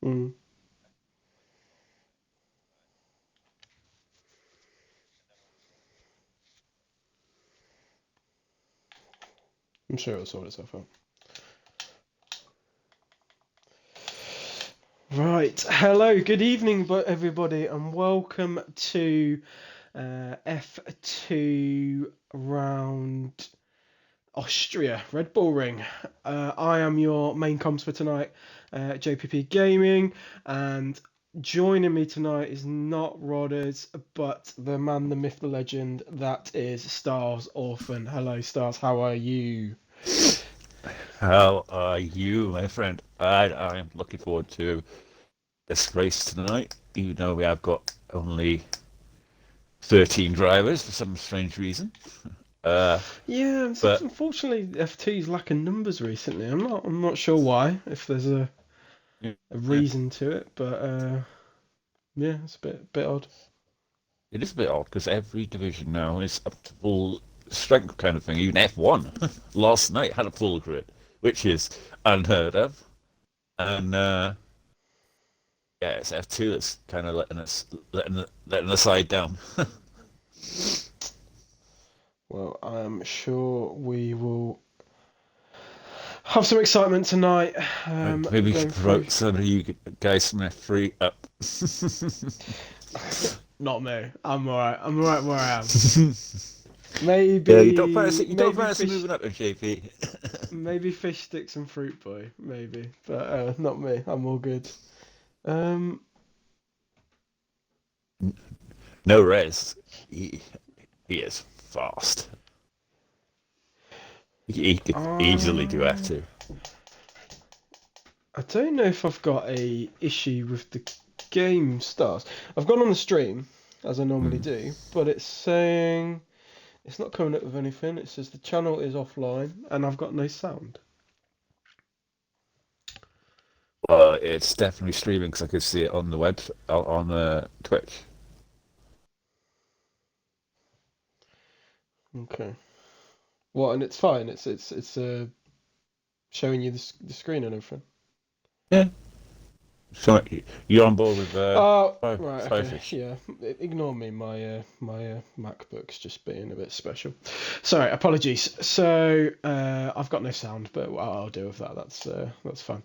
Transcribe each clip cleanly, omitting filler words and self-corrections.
Mm. I'm sure it'll sort itself out. Right. Hello. Good evening, everybody, and welcome to F2 round Austria Red Bull Ring. I am your main comms for tonight, JPP Gaming, and joining me tonight is not Rodders, but the man, the myth, the legend, that is Stars Orphan. Hello, Stars. How are you? How are you, my friend? I'm looking forward to this race tonight, even though we have got only 13 drivers for some strange reason. Uh, Yeah, but unfortunately, F2's lacking numbers recently. I'm not sure why. If there's a yeah, reason to it, but yeah, it's a bit odd. it is a bit odd because every division now is up to full strength kind of thing. Even F1 last night had a full grid, which is unheard of. And yeah, it's F2 that's kind of letting the side down. Well, I'm sure we will have some excitement tonight. Maybe you Going should through. promote some of you guys from F3 up. Not me. I'm alright. I'm alright where I am. Yeah, Maybe, you don't maybe fancy fish, moving up to JP. maybe fish sticks and fruit boy, maybe, but not me. I'm all good. Um, No res. He is fast. He could easily do uh, F2. I don't know if I've got a issue with the game stars. I've gone on the stream as I normally Mm. do, but it's saying it's not coming up with anything. It says the channel is offline and I've got no sound. Well, it's definitely streaming because I could see it on the web on the Twitch. Okay. What? And it's fine. It's showing you the screen and everything. Yeah. So you're on board with Oh, right, okay, Firefish. yeah. Ignore me. My MacBook's just being a bit special. Sorry, apologies. So I've got no sound, but I'll deal with that. That's fine.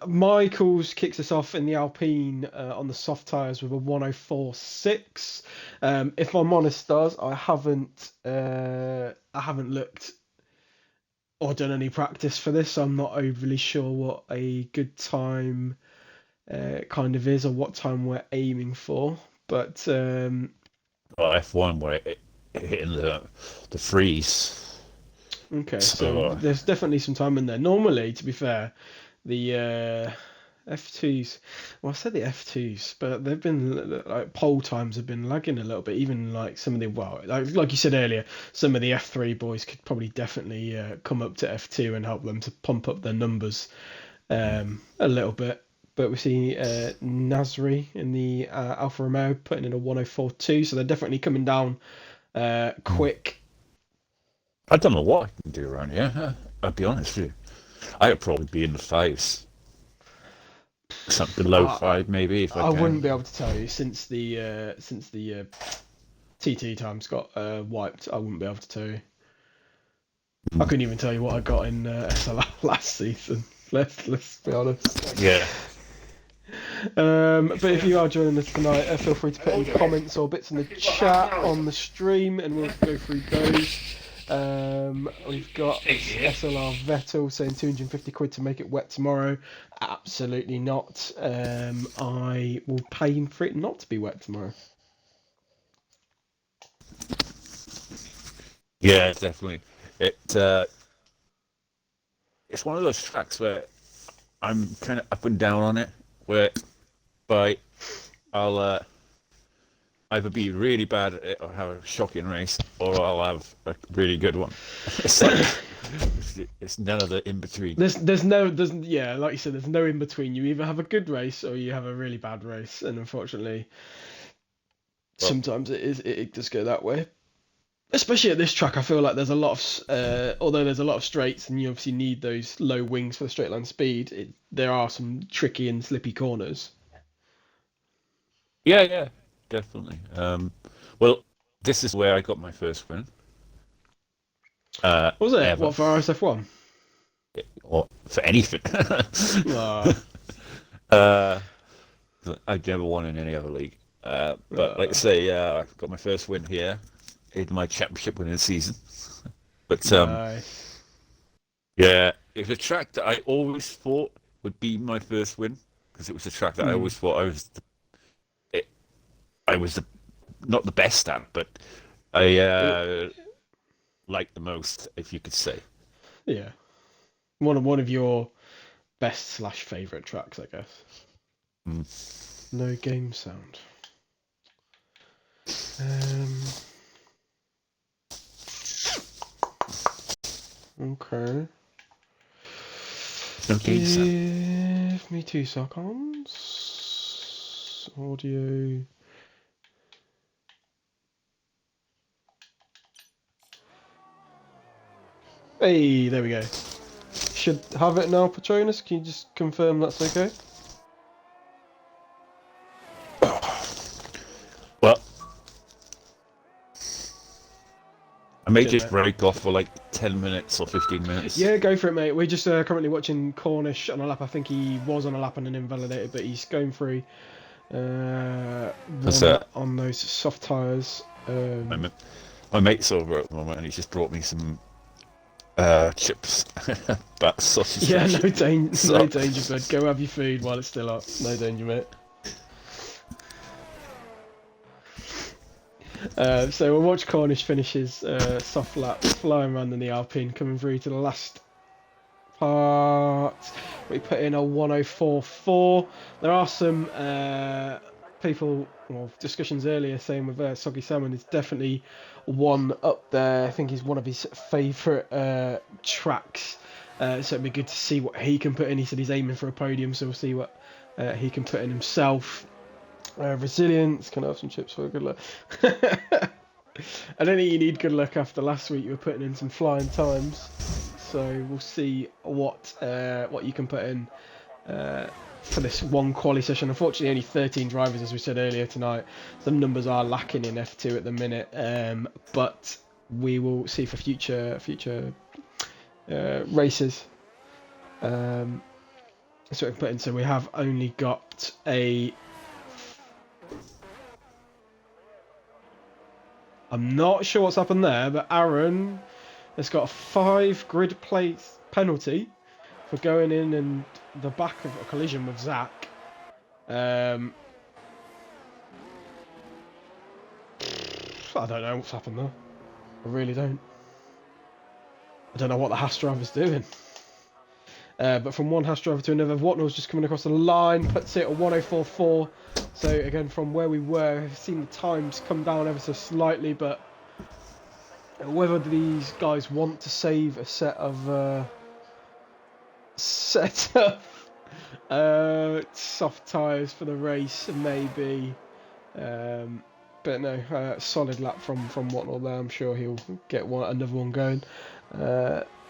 Michaels kicks us off in the Alpine on the soft tyres with a 104.6. If I'm honest, does I haven't looked or done any practice for this, so I'm not overly sure what a good time kind of is or what time we're aiming for. But Well, F1 where hitting the freeze. okay, so So there's definitely some time in there. Normally, to be fair, the F2s, well, I said the F2s, but they've been like poll times have been lagging a little bit. Even like some of the well, like you said earlier, some of the F3 boys could probably definitely come up to F2 and help them to pump up their numbers a little bit. But we see Nasri in the Alfa Romeo putting in a 104.2, so they're definitely coming down quick. I don't know what I can do around here. I'll be honest with you. I'd probably be in the fives. Something below I, five, maybe, if I I wouldn't can. be able to tell you since the TT times got wiped. I wouldn't be able to tell you. I couldn't even tell you what I got in SLR last season. Let's be honest. Yeah. But if you are joining us tonight, feel free to put any comments or bits in the chat on the stream, and we'll go through those. We've got SLR Vettel saying 250 quid to make it wet tomorrow. Absolutely not. I will pay for it not to be wet tomorrow. Yeah, definitely. It it's one of those tracks where I'm kind of up and down on it. Where by I'll either be really bad at it or have a shocking race, or I'll have a really good one. It's like it's none of the in between. There's yeah, like you said, there's no in between. You either have a good race or you have a really bad race, and unfortunately, Well, sometimes it does go that way. Especially at this track, I feel like there's a lot of, although there's a lot of straights, and you obviously need those low wings for the straight line speed. There are some tricky and slippy corners. Yeah, yeah, definitely. Well, this is where I got my first win, What was it? ever, What, for RSF1? or for anything. Ah, uh, I've never won in any other league. But like I ah, say, I got my first win here in my championship winning season. But nice. yeah, it's a track that I always thought would be my first win because it was a track that I Hmm. always thought it, I was not the best at, but I It, liked the most, if you could say. yeah, one of your best slash favorite tracks, I guess. Mm. No game sound. Um. Okay. No game sound. Give me 2 seconds. Audio. Hey, there we go. Should have it now, Patronus. Can you just confirm that's okay? Well, I may Cheers, just mate. break off for like 10 minutes or 15 minutes. Yeah, go for it, mate. We're just currently watching Cornish on a lap. I think he was on a lap and then invalidated, but he's going through Because one on those soft tyres. my mate's over at the moment and he's just brought me some chips, but sausage Yeah, no, actually. no So, danger, bud. Go have your food while it's still up. No danger, mate. So we'll watch Cornish finish his soft lap, flying around in the Alpine, coming through to the last part. We put in a 104.4. There are some people, well, discussions earlier saying with Soggy Salmon is definitely one up there. I think he's one of his favourite tracks. So it'd be good to see what he can put in. He said he's aiming for a podium, so we'll see what he can put in himself. Resilience, can I have some chips for good luck? I don't think you need good luck after last week. You were putting in some flying times, so we'll see what you can put in for this one quali session. Unfortunately, only 13 drivers, as we said earlier tonight. Some numbers are lacking in F2 at the minute, but we will see for future races. So we can put in. So we have only got a. I'm not sure what's happened there, but Aaron has got a 5 grid place penalty for going in the back of a collision with Zach. I don't know what's happened there. I really don't. I don't know what the Haas driver's doing. But from one Haas driver to another, Watnell's just coming across the line, puts it at 104.4. So again, from where we were, I've seen the times come down ever so slightly, but whether these guys want to save a set of soft tyres for the race, maybe. But no, solid lap from Watnell there. I'm sure he'll get another one going.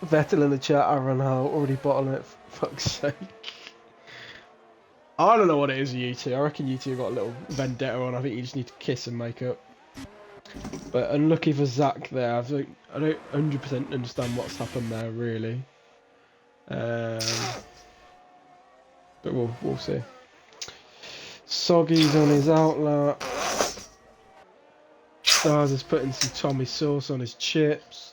Vettel in the chat, Aaron Hall already bottling it, for fuck's sake. I don't know what it is with you two. I reckon you two got a little vendetta on. I think you just need to kiss and make up. But unlucky for Zach there. I don't 100% understand what's happened there, really. But we'll see. Soggy's on his outlap. Stars is putting some Tommy sauce on his chips.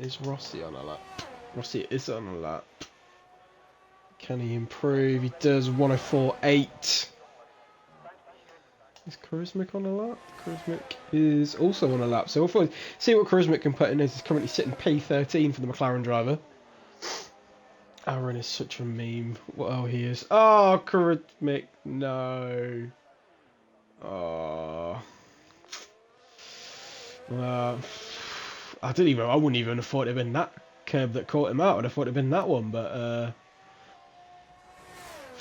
Is Rossi on a lap? Rossi is on a lap. Can he improve? He does 104.8. Is Charismic on a lap? Charismic is also on a lap. So we'll see what Charismic can put in. He's currently sitting P13 for the McLaren driver. Aaron is such a meme. Well, he is. Oh, Charismic. No. Oh. I wouldn't even have thought it'd been that curb that caught him out. I'd have thought it'd been that one, but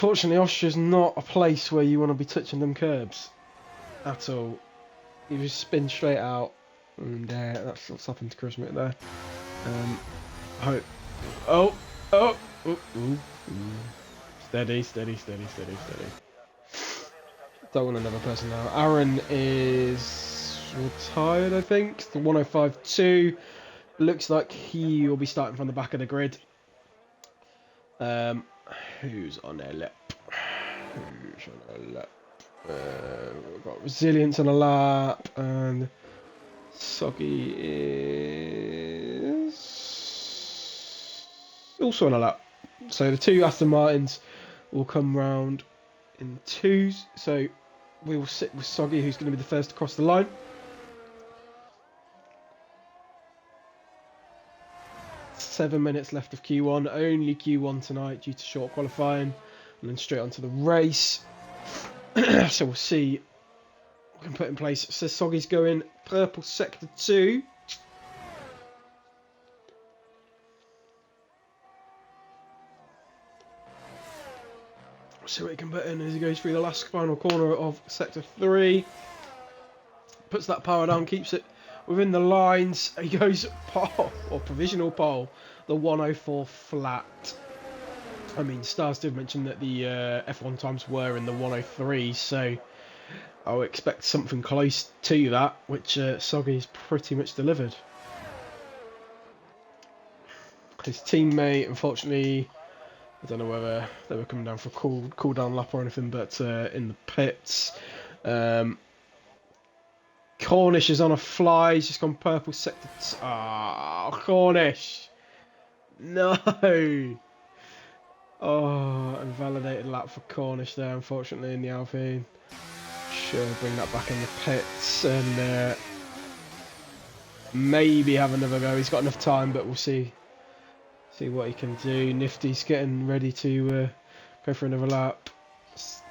Unfortunately, Austria's not a place where you want to be touching them curbs at all. You just spin straight out, and that's what's happened to Chris Mick there. Hope. Oh, oh, ooh, ooh, ooh. Steady. Don't want another person now. Aaron is retired, I think. The 105.2. Looks like he will be starting from the back of the grid. Who's on their lap? We've got Resilience on a lap, and Soggy is also on a lap. So the two Aston Martins will come round in twos. So we will sit with Soggy, who's going to be the first to cross the line. 7 minutes left of Q1, only Q1 tonight due to short qualifying, and then straight onto the race. So we'll see what we can put in place. So Soggy's going purple sector 2. See what he can put in as he goes through the last final corner of sector 3. Puts that power down, keeps it within the lines. He goes pole, or provisional pole, the 104 flat. I mean, Stars did mention that the F1 times were in the 103, so I'll expect something close to that, which Soggy's pretty much delivered. His teammate, unfortunately, I don't know whether they were coming down for a cool down lap or anything, but in the pits. Cornish is on a fly. He's just gone purple sector. Cornish. No. Oh, invalidated lap for Cornish there, unfortunately, in the Alpine. Sure, bring that back in the pits and maybe have another go. He's got enough time, but we'll see what he can do. Nifty's getting ready to go for another lap.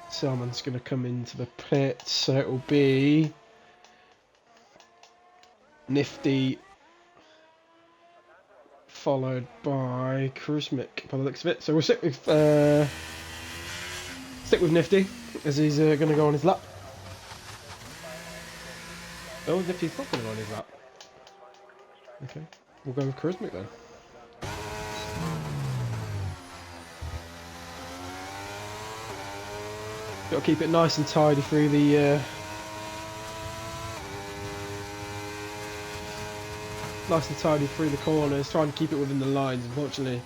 Salmon's going to come into the pits, so it will be Nifty followed by Kruzmik by the looks of it. So we'll stick with Nifty as he's going to go on his lap. Oh, Nifty's not going to go on his lap. Okay, we'll go with Kruzmik then. Got to keep it nice and tidy through the corners, trying to keep it within the lines, unfortunately.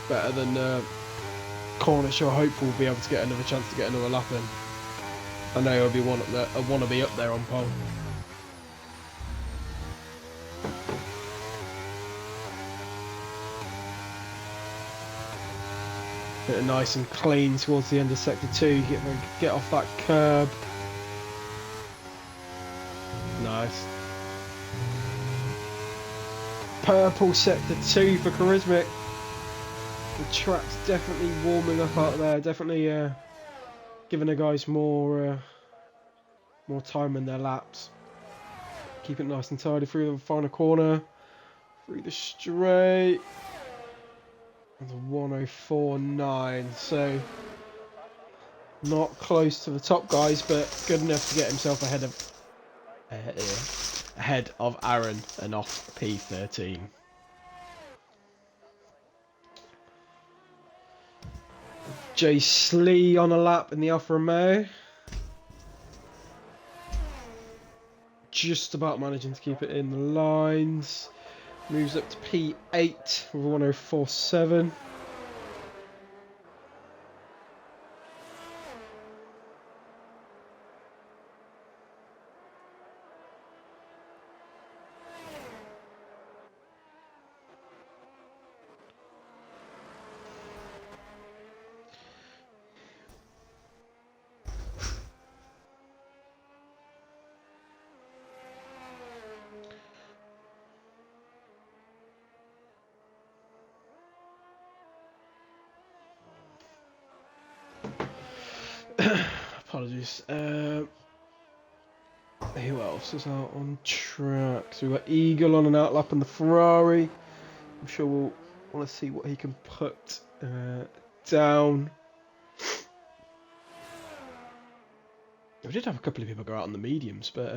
Better than Cornish, or hopeful will be able to get another chance to get another lap in. I know he'll be one up there, want to be up there on pole. Bit of nice and clean towards the end of sector 2. Get off that curb. Nice. Purple sector 2 for Charismatic. The track's definitely warming up out there. Definitely giving the guys more time in their laps. Keep it nice and tidy through the final corner. Through the straight. And the 104.9. So not close to the top guys, but good enough to get himself ahead of Aaron and off P13. Jay Slee on a lap in the Alfa Romeo. Just about managing to keep it in the lines. Moves up to P8 with 104.7. Apologies. Who else is out on track? So we've got Eagle on an outlap on the Ferrari. I'm sure we'll want to see what he can put down. We did have a couple of people go out on the mediums, but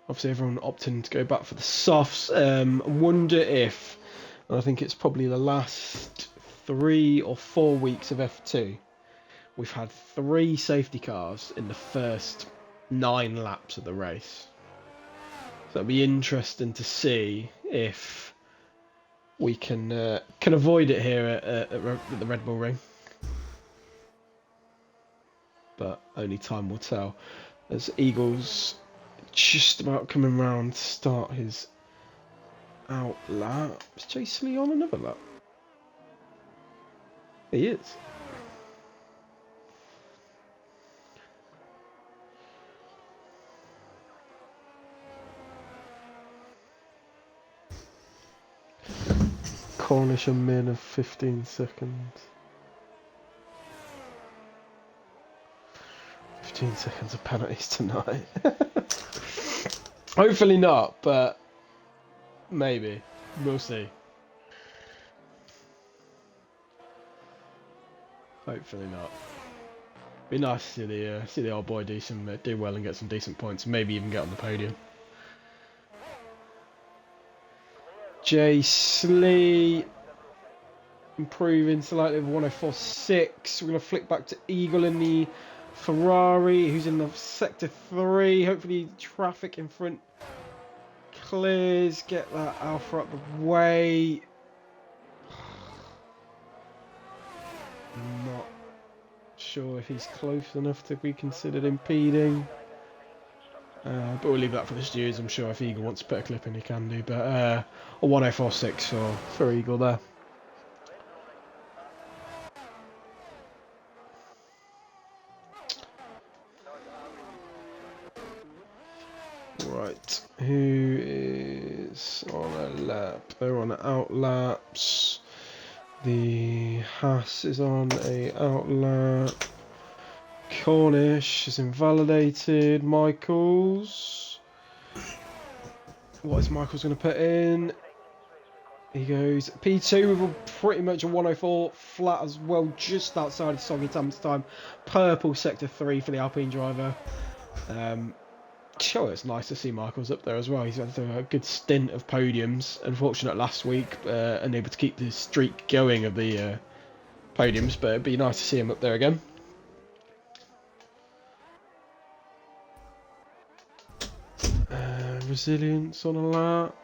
obviously everyone opting to go back for the softs. I wonder if, and I think it's probably the last 3 or 4 weeks of F2, we've had 3 safety cars in the first 9 laps of the race. So it'll be interesting to see if we can avoid it here at the Red Bull Ring. But only time will tell. As Eagle's just about coming round to start his out lap. Is Chase Lee on another lap? He is. Cornish a min of 15 seconds. 15 seconds of penalties tonight. Hopefully not, but maybe. We'll see. Hopefully not. Be nice to see the old boy do well and get some decent points, maybe even get on the podium. Jay Slee improving slightly with 104.6. We're going to flick back to Eagle in the Ferrari, who's in the sector 3. Hopefully traffic in front clears, get that Alpha up the way. Not sure if he's close enough to be considered impeding. But we'll leave that for the stewards. I'm sure if Eagle wants to put a clip in, he can do. But a 104.6 for Eagle there. Right, who is on a lap? They're on out laps. The Haas is on a out lap. Cornish is invalidated. Michaels. What is Michaels going to put in? He goes P2 with pretty much a 104 flat as well, just outside of Soggy time. Purple sector 3 for the Alpine driver. Sure, it's nice to see Michaels up there as well. He's had a good stint of podiums. Unfortunate last week, unable to keep the streak going of the podiums, but it'd be nice to see him up there again. Resilience on a lap.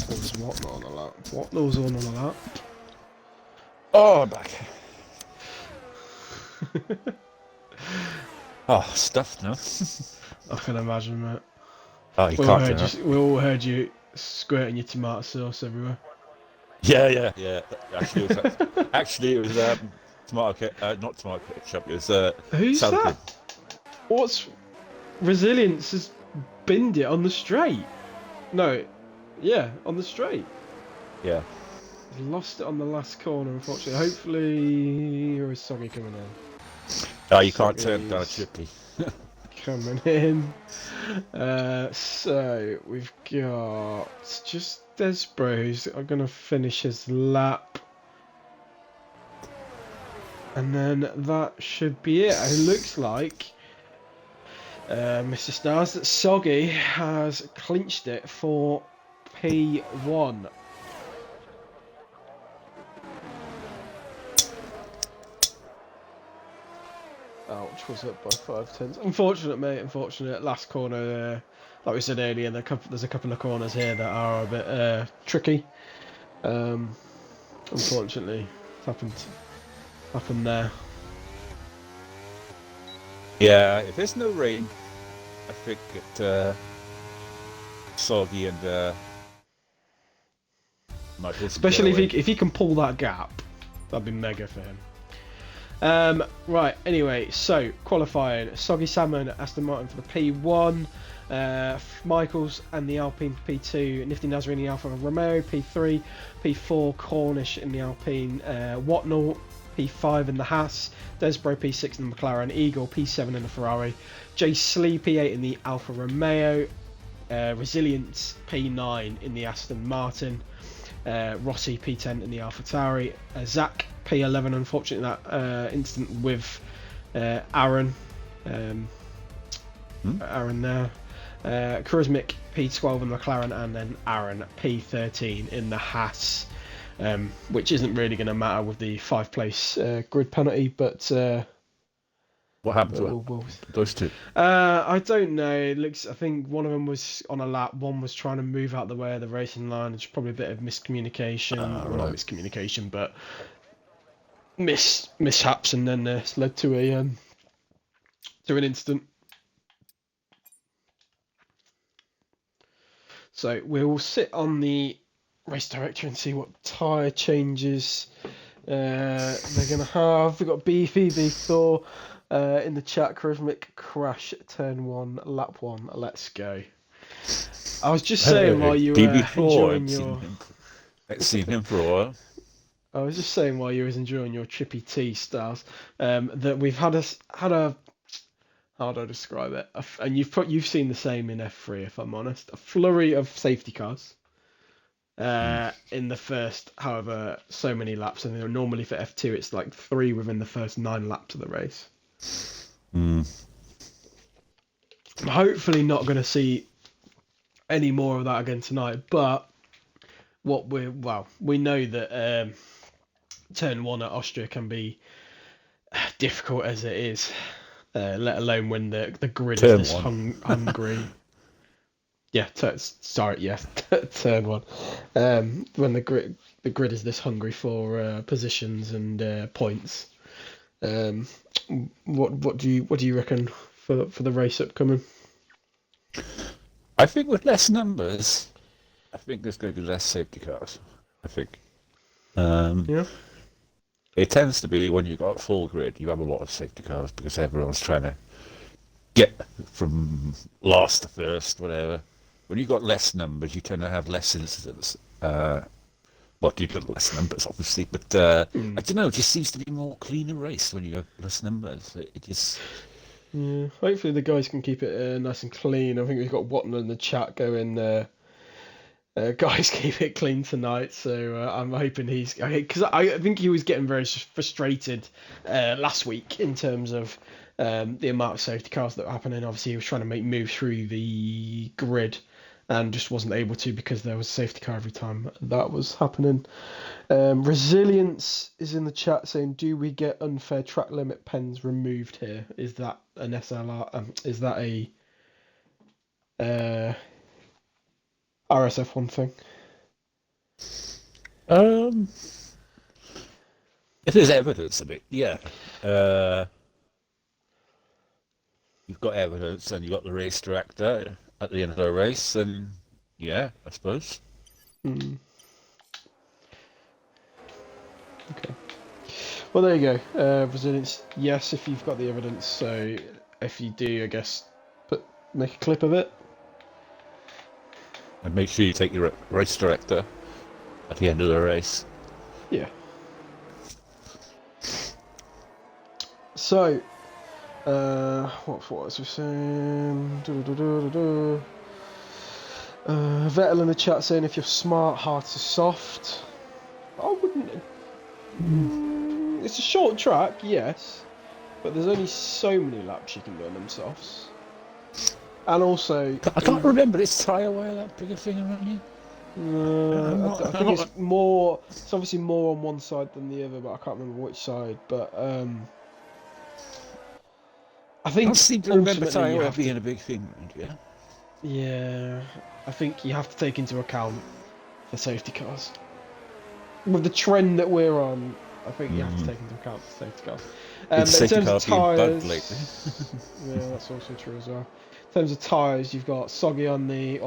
There's Whatnot on a lap. Whatnot's on a lap. Oh, I'm back. Oh, stuffed now. I can imagine, mate. Oh, you can't do that. We all heard you squirting your tomato sauce everywhere. Yeah. Actually, it was not tomato ketchup. It was Who's salad. that? What's Resilience has binned it on the straight? No, yeah, on the straight. Yeah. He's lost it on the last corner, unfortunately. Hopefully, here is Soggy coming in. Oh, you can't turn down a chippy. Coming in. So we've got just Desbro who's going to finish his lap. And then that should be it. It looks like Mr. Stars that Soggy has clinched it for P1. Ouch, was up by 5/10. Unfortunate, mate, unfortunate. Last corner, like we said earlier, there's a couple of corners here that are a bit tricky. Unfortunately, happened there. Yeah, if there's no rain, I think it Soggy and might be especially if he can pull that gap, that'd be mega for him. Right, anyway, so qualifying, Soggy Salmon, Aston Martin for the P1, Michaels and the Alpine for P2, Nifty Nazarene Alfa Romeo P3, P4 Cornish in the Alpine, Whatnot P5 in the Haas, Desbro P6 in the McLaren, Eagle P7 in the Ferrari, Jay Slee P8 in the Alfa Romeo, Resilience P9 in the Aston Martin, Rossi P10 in the AlphaTauri, Zach P11, unfortunately that incident with Aaron there, Charismic P12 in the McLaren, and then Aaron P13 in the Haas, which isn't really going to matter with the 5-place grid penalty, but what happened to those two? I don't know. It looks. I think one of them was on a lap. One was trying to move out the way of the racing line. It's probably a bit of miscommunication. Well, not miscommunication, but mishaps, and then it's led to an incident. So we'll sit on the race director and see what tyre changes they're going to have. We've got Beefy Thor in the chat. Charismic crash, turn 1, lap 1. Let's go. I was just saying while you were enjoying your... I've seen him for a while. I was just saying while you was enjoying your Trippy T stars, that we've had a how do I describe it? And you've seen the same in F3, if I'm honest. A flurry of safety cars in the first, however, so many laps, and normally for F2 it's like 3 within the first 9 laps of the race. I'm hopefully not going to see any more of that again tonight, but we know that turn 1 at Austria can be difficult as it is. Let alone when the grid is this hungry. Yeah, turn 1. When the grid is this hungry for positions and points. What do you reckon for the race upcoming? I think with less numbers, I think there's going to be less safety cars. I think. Yeah. It tends to be when you've got full grid, you have a lot of safety cars because everyone's trying to get from last to first, whatever. When you've got less numbers, you tend to have less incidents. Well, you've got less numbers, obviously, but I don't know, it just seems to be a more cleaner race when you have less numbers. It just... Yeah, hopefully the guys can keep it nice and clean. I think we've got Watton in the chat going... guys, keep it clean tonight. So I'm hoping because I think he was getting very frustrated last week in terms of the amount of safety cars that were happening. Obviously, he was trying to move through the grid and just wasn't able to because there was a safety car every time that was happening. Resilience is in the chat saying, "Do we get unfair track limit pens removed here? Is that an SLR? Is that a RSF1 thing?" If there's evidence of it, yeah. You've got evidence and you've got the race director at the end of the race, and yeah, I suppose. Okay. Well, there you go. Resilience, yes, if you've got the evidence. So if you do, I guess, make a clip of it. And make sure you take your race director at the end of the race. Yeah. So, what was we saying? Vettel in the chat saying, if you're smart, hearts are soft. I wouldn't... It's a short track, yes, but there's only so many laps you can do on them softs. And also... I can't remember this tyre wear that big a thing around here. I think it's more... It's obviously more on one side than the other, but I can't remember which side. But I think... I seem to remember tyre wear being a big thing around here. Yeah, I think you have to take into account the safety cars. With the trend that we're on, I think you have to take into account the safety cars. In terms of tyres... yeah, that's also true as well. In terms of tyres, you've got Soggy on the...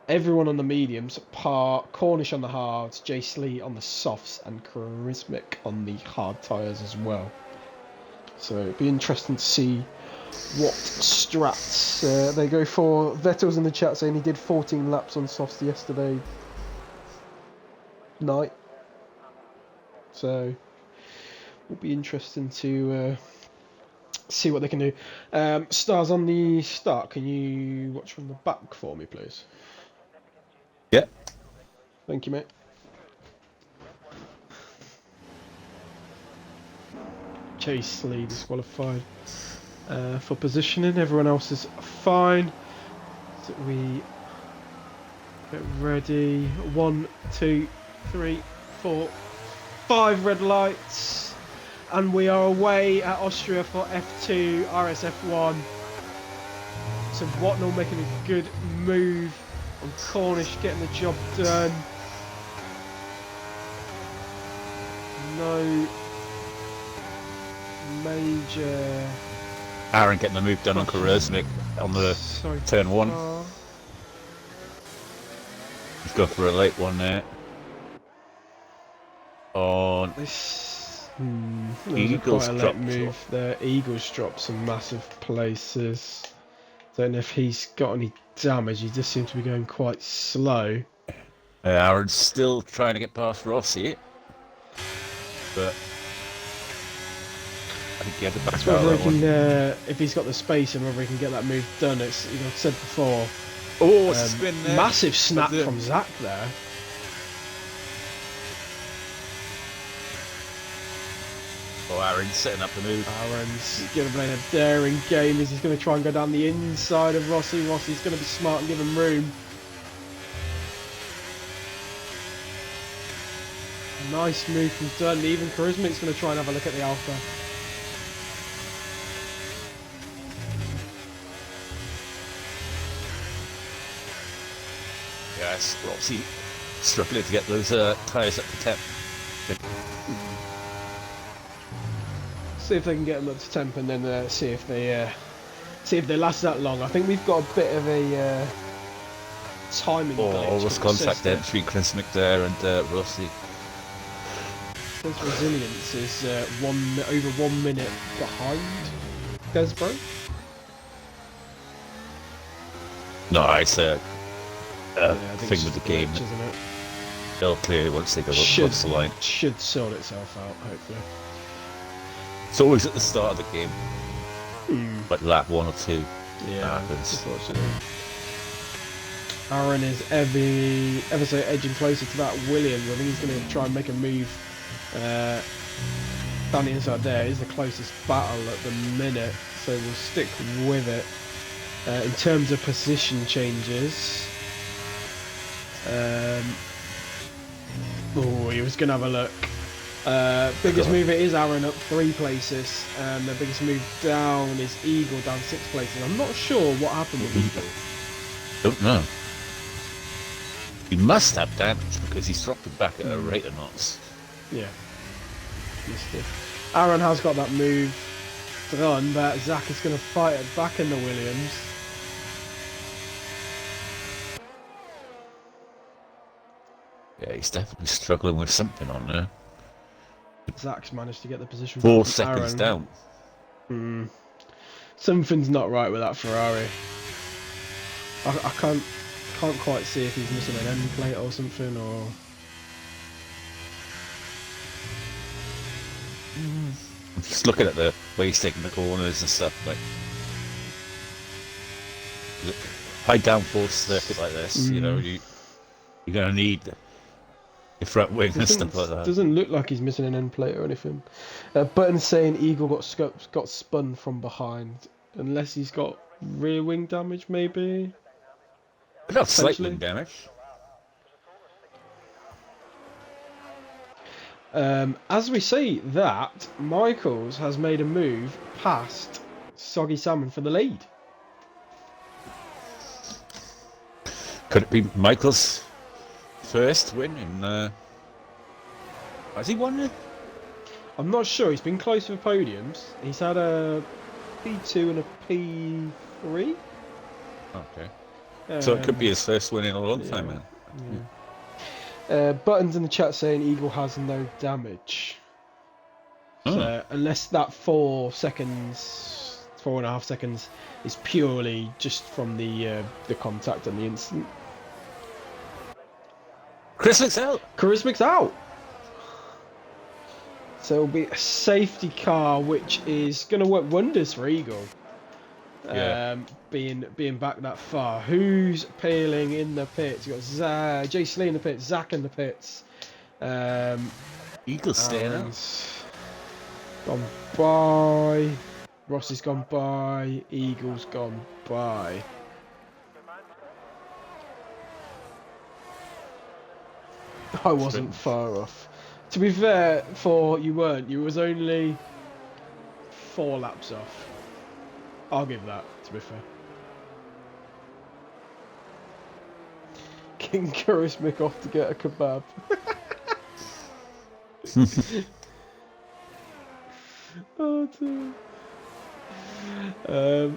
everyone on the mediums, Cornish on the hards, Jay Slee on the softs, and Charismic on the hard tyres as well. So it'd be interesting to see what strats they go for. Vettel's in the chat saying he did 14 laps on softs yesterday night. So will be interesting to see what they can do. Stars on the start. Can you watch from the back for me, please? Yeah. Thank you, mate. Chase Lee disqualified for positioning. Everyone else is fine. So we get ready. 1, 2, 3, 4, 5 red lights. And we are away at Austria for F2 RSF1. So Watnell making a good move on Cornish, getting the job done. No major. Aaron getting the move done on Koresnik on the turn 1. He's going for a late one there. On Eagles quite a drop late move there. Eagles dropped some massive places. Don't know if he's got any damage. He just seems to be going quite slow. Aaron's still trying to get past Rossi, but I think he had to back out whether that he can, if he's got the space and whether he can get that move done. It's, you know, I've said before. Oh, it's a spin there. Massive snap from Zach there. Oh, Aaron's setting up the move. Aaron's going to play a daring game as he's going to try and go down the inside of Rossi. Rossi's going to be smart and give him room. Nice move from Dutton. Even Charisma's going to try and have a look at the Alpha. Yes, Rossi struggling to get those tyres up to temp. See if they can get them up to temp and then see if they last that long. I think we've got a bit of a timing glitch. Almost contact there between Klinsnick there and Rossi. His resilience is over 1 minute behind Desbro. No, it's a thing with the game. Isn't it? They'll clear it once they go across the line. Should sort itself out, hopefully. It's always at the start of the game, like lap 1 or 2. Yeah, unfortunately. Aaron is ever so edging closer to that Williams. I think he's going to try and make a move down the inside there. Is the closest battle at the minute, so we'll stick with it. In terms of position changes, he was going to have a look. Biggest mover is Aaron up 3 places, and the biggest move down is Eagle down 6 places. I'm not sure what happened with Eagle. Don't know. He must have damage because he's dropping back at a rate of knots. Yeah. Aaron has got that move done, but Zach is going to fight it back in the Williams. Yeah, he's definitely struggling with something on there. Zach's managed to get the position. 4 seconds Aaron. down. Something's not right with that Ferrari. I can't quite see if he's missing an end plate or something, or. I'm just looking at the way he's taking the corners and stuff. Like high downforce circuit like this, you know, you're gonna need your front wing and stuff like that. Doesn't look like he's missing an end plate or anything. Button's saying Eagle got spun from behind, unless he's got rear wing damage, maybe. Not slight wing damage. As we say that, Michaels has made a move past Soggy Salmon for the lead. Could it be Michael's first win in? Has he won it? I'm not sure. He's been close with podiums. He's had a P2 and a P3. Okay. So it could be his first win in a long time, man. Yeah. Buttons in the chat saying Eagle has no damage. So unless that 4 seconds, 4.5 seconds, is purely just from the contact and the instant. Charismic's out. Charismic's out. So it'll be a safety car, which is going to work wonders for Eagle. Yeah. Being back that far. Who's peeling in the pits? You got Jay Slee in the pits, Zach in the pits. Eagles staying out. Gone by. Rossi's gone by. Eagle's gone by. I wasn't far off. To be fair, you weren't. You was only 4 laps off. I'll give that, to be fair. King Charismic off to get a kebab. Oh dear.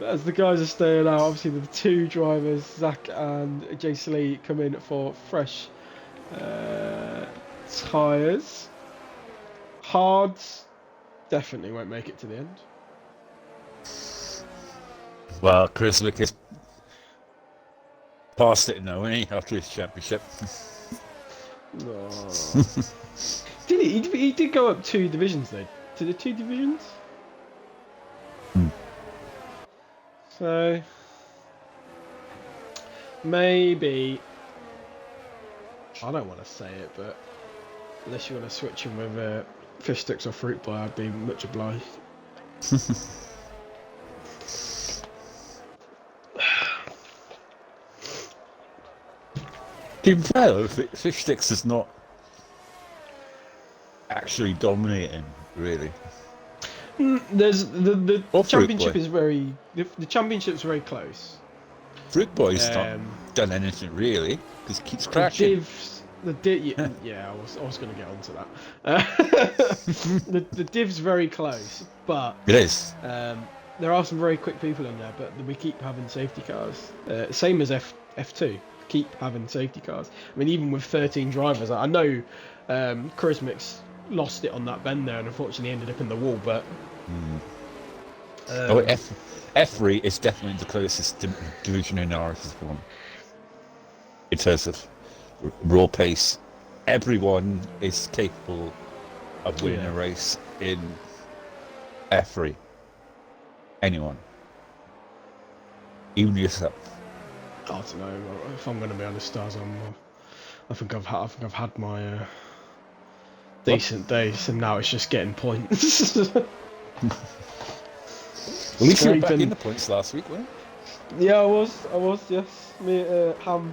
As the guys are staying out, obviously the 2 drivers, Zach and Jace Lee, come in for fresh tyres. Hards definitely won't make it to the end. Well, Chris Wick is past it now, isn't he, after his championship? No. Did he? He did go up 2 divisions though. To the 2 divisions. So maybe, I don't want to say it, but unless you want to switch him with fish sticks or fruit pie, I'd be much obliged. To be fair though, fish sticks is not actually dominating, really. There's the Or championship Fruit Boy. is very the championship's very close. Fruit Boy's not done anything really, because he keeps crashing. Yeah, I was going to get onto that. The div's very close, but It is. there are some very quick people in there, but we keep having safety cars. Same as F2, keep having safety cars. I mean, even with 13 drivers, I know Charismic's lost it on that bend there and unfortunately ended up in the wall, but F3 is definitely the closest division in RSF1 in terms of raw pace. Everyone is capable of winning a race in F3. Anyone, even yourself. I don't know. If I'm going to be honest, stars, I think I've had my decent days, and now it's just getting points. At least you were back in the points last week, weren't you? Yeah, I was. Yes, me, Ham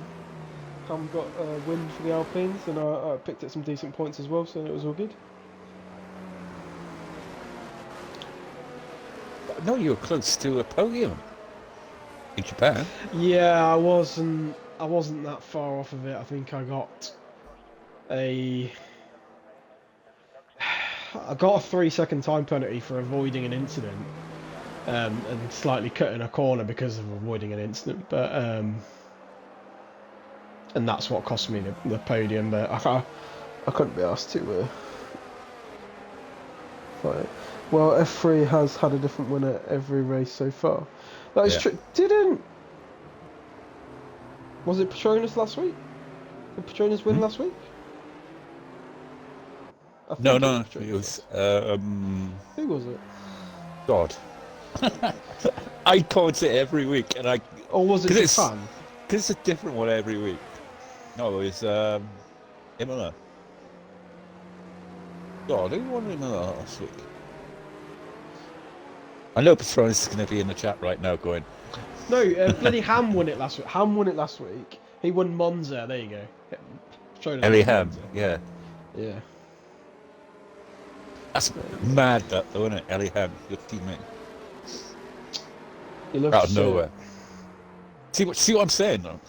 got a win for the Alpines, and I picked up some decent points as well, so it was all good. No, you were close to a podium in Japan. Yeah, I wasn't that far off of it. I think I got a 3-second time penalty for avoiding an incident, and slightly cutting a corner because of avoiding an incident. But and that's what cost me the podium. But I couldn't be asked to fight. Well, F3 has had a different winner every race so far. That is true. Was it Petronas last week? Did Petronas win last week? No, it was. Who was it? God. I comment it every week, and I. Or was it Japan? Because it's a different one every week. No, it was Imola. God, who won Imola last week? I know Patronus is going to be in the chat right now going... No, bloody Ham won it last week. Ham won it last week. He won Monza, there you go. Ellie Ham, yeah. Yeah. That's mad, that though, isn't it? Ellie Ham, your teammate. Out of nowhere. See what I'm saying, though?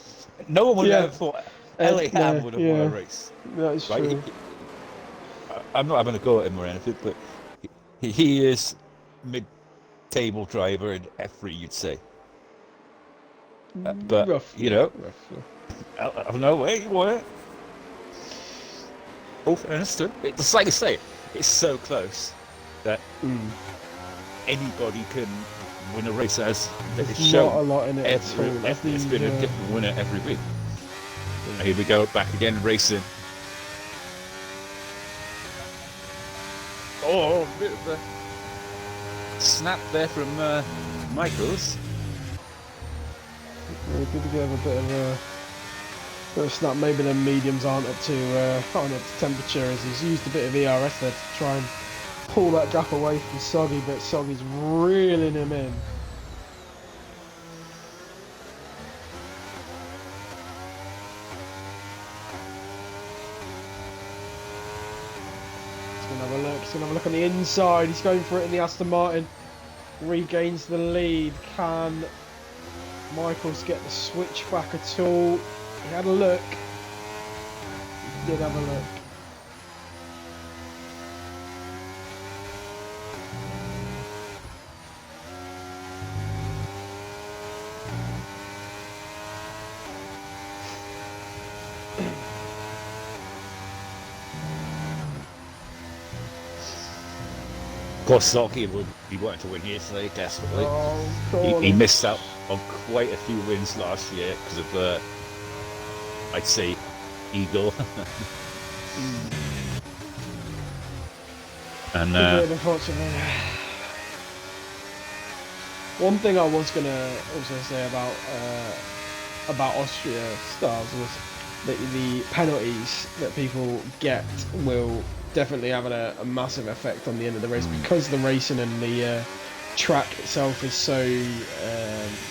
No one would have ever thought Ellie Ham would have won a race. That is true. I'm not having a go at him or anything, but he is mid-table driver in F3, you'd say. But, roughly, you know, out of nowhere, he won it. All fairness to him. It's like I say, it's so close that anybody can win a race as it's shown. Not a lot in it It's been a different winner every week. And here we go, back again racing. Oh, a bit of a snap there from Michaels. Yeah, good to give a bit of a snap. Maybe the mediums aren't up to temperature, as he's used a bit of ERS there to try and pull that gap away from Soggy, but Soggy's reeling him in. He's gonna have a look. He's gonna have a look on the inside. He's going for it in the Aston Martin. Regains the lead. Can Michaels get the switch back at all? He had a look. He did have a look. Of course, Saki would be wanting to win here today, desperately. Oh, He missed out on quite a few wins last year because of, I'd say, Eagle. And unfortunately. One thing I was gonna also say about Austria stars was that the penalties that people get will definitely have a massive effect on the end of the race, because the racing and the track itself is so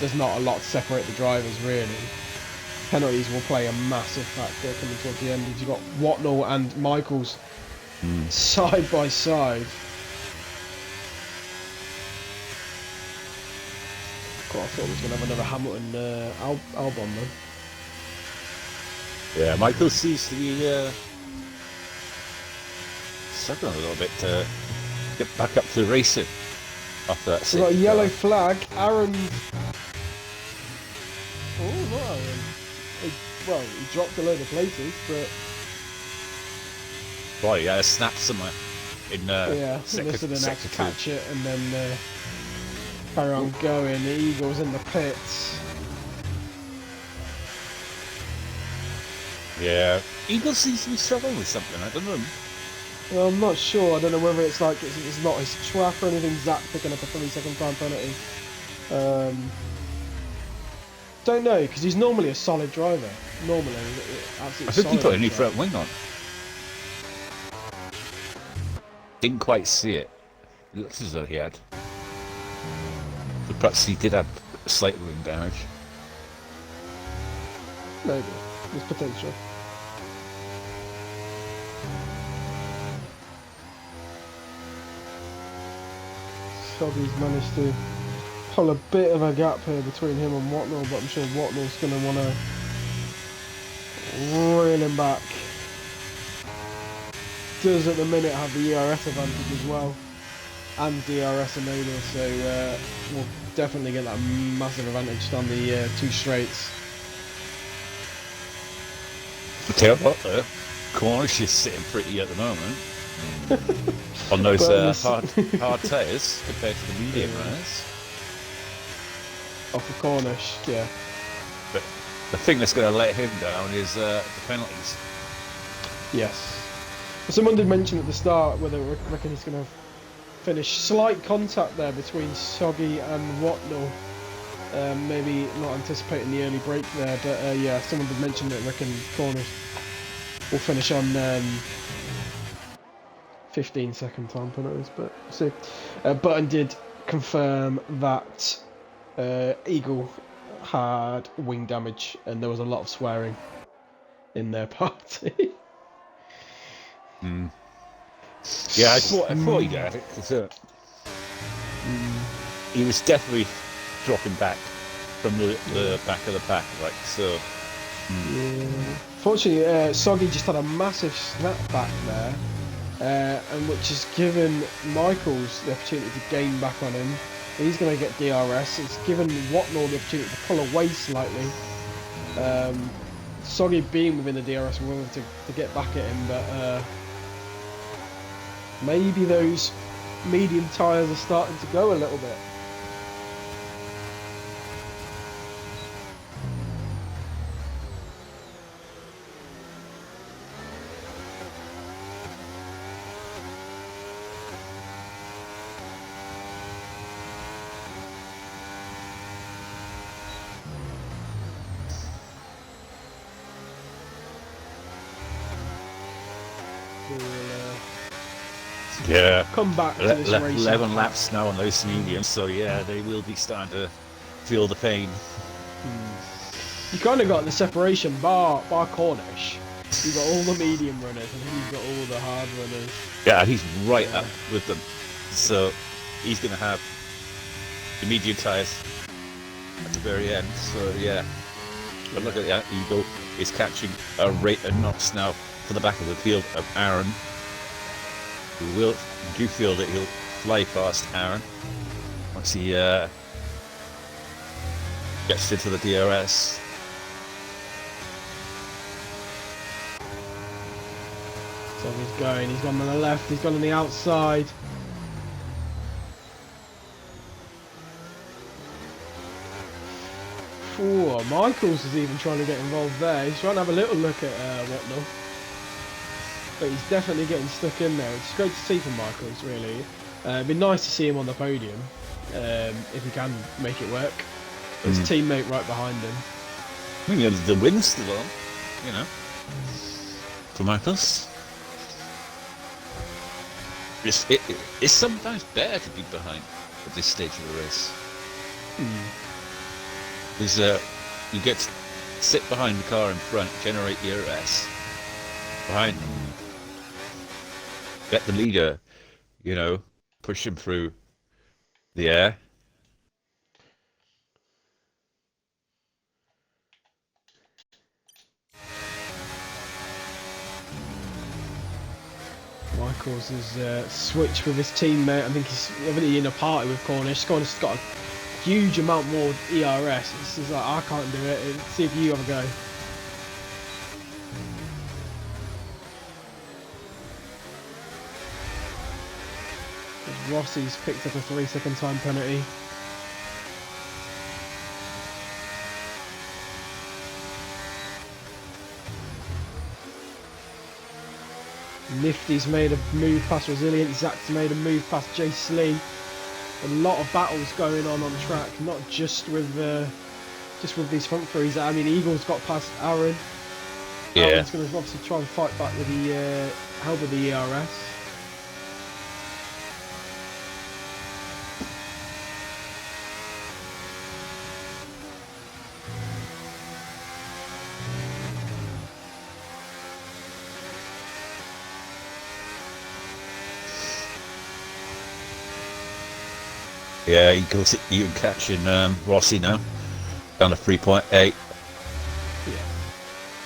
there's not a lot to separate the drivers really. Penalties will play a massive factor coming towards the end. You've got Watnall and Michaels side by side. God, I thought we was going to have another Hamilton Albon then. yeah, Michael seems to be struggling a little bit to get back up to racing after that. We've got a yellow flag. Aaron. Oh, not Aaron. He dropped a load of places, but. Boy, yeah, a snap somewhere in yeah, sector, this is the next sector catch it and then carry on going. The Eagles in the pits. Yeah, Eagle seems to be struggling with something. I don't know. Well, I'm not sure. I don't know whether it's like it's not his track or anything. Zach picking up a 3-second time penalty. Don't know, because he's normally a solid driver. Normally, absolutely. I think he put a new front wing on. Didn't quite see it. It looks as though he had. But perhaps he did have slight wing damage. Maybe. There's potential. Soggy's managed to pull a bit of a gap here between him and Watnall, but I'm sure Watnall's going to want to reel him back. Does at the minute have the ERS advantage as well, and DRS enable, so we'll definitely get that massive advantage on the two straights. I tell you what, though, Cornish is sitting pretty at the moment on those hard tyres compared to the medium runners. Off of Cornish, yeah. But the thing that's going to let him down is the penalties. Yes. Someone did mention at the start whether they reckon he's going to finish. Slight contact there between Soggy and Watnall. Maybe not anticipating the early break there, but yeah, someone did mention that reckon Cornish will finish on 15-second time penalties, but we'll see. Button did confirm that Eagle had wing damage, and there was a lot of swearing in their party. Yeah, I thought he had it, because he was definitely dropping back from the back of the pack, like so. Yeah. Fortunately, Soggy just had a massive snapback there, and which has given Michaels the opportunity to gain back on him. He's going to get DRS. It's given Watnall the opportunity to pull away slightly. Soggy being within the DRS will to get back at him, but maybe those medium tyres are starting to go a little bit. hopefully we'll Yeah. come back to this race. 11 laps now on those mediums, so yeah, they will be starting to feel the pain. You kind of got the separation bar Cornish. You've got all the medium runners, and then you've got all the hard runners. Yeah, he's right up with them, so he's going to have the medium tyres at the very end. So yeah, but look at that, Eagle is catching a rate of knots now for the back of the field of Aaron. We do feel that he'll fly past Aaron once he gets into the DRS. So he's going. He's gone on the left. He's gone on the outside. Oh, Michaels is even trying to get involved there. He's trying to have a little look at Watnell. But he's definitely getting stuck in there. It's great to see from Michaels, really. It'd be nice to see him on the podium, if he can make it work. His teammate right behind him. I mean, the wind's still on, you know, for Michaels. It's sometimes better to be behind at this stage of the race. Because you get to sit behind the car in front, generate ERS behind them. Get the leader, you know, push him through the air. Michaels has switched with his teammate. I think he's in a party with Cornish. Cornish has got a huge amount more ERS. It's just like, I can't do it. Let's see if you have a go. Rossi's picked up a 3-second time penalty. Nifty's made a move past Resilient. Zach's made a move past Jace Lee. A lot of battles going on track, not just with these front threes. I mean, Eagle's got past Aaron. Yeah. Aaron's going to obviously try and fight back with the help of the ERS. Yeah, Eagles even catching Rossi now, down to 3.8. Yeah.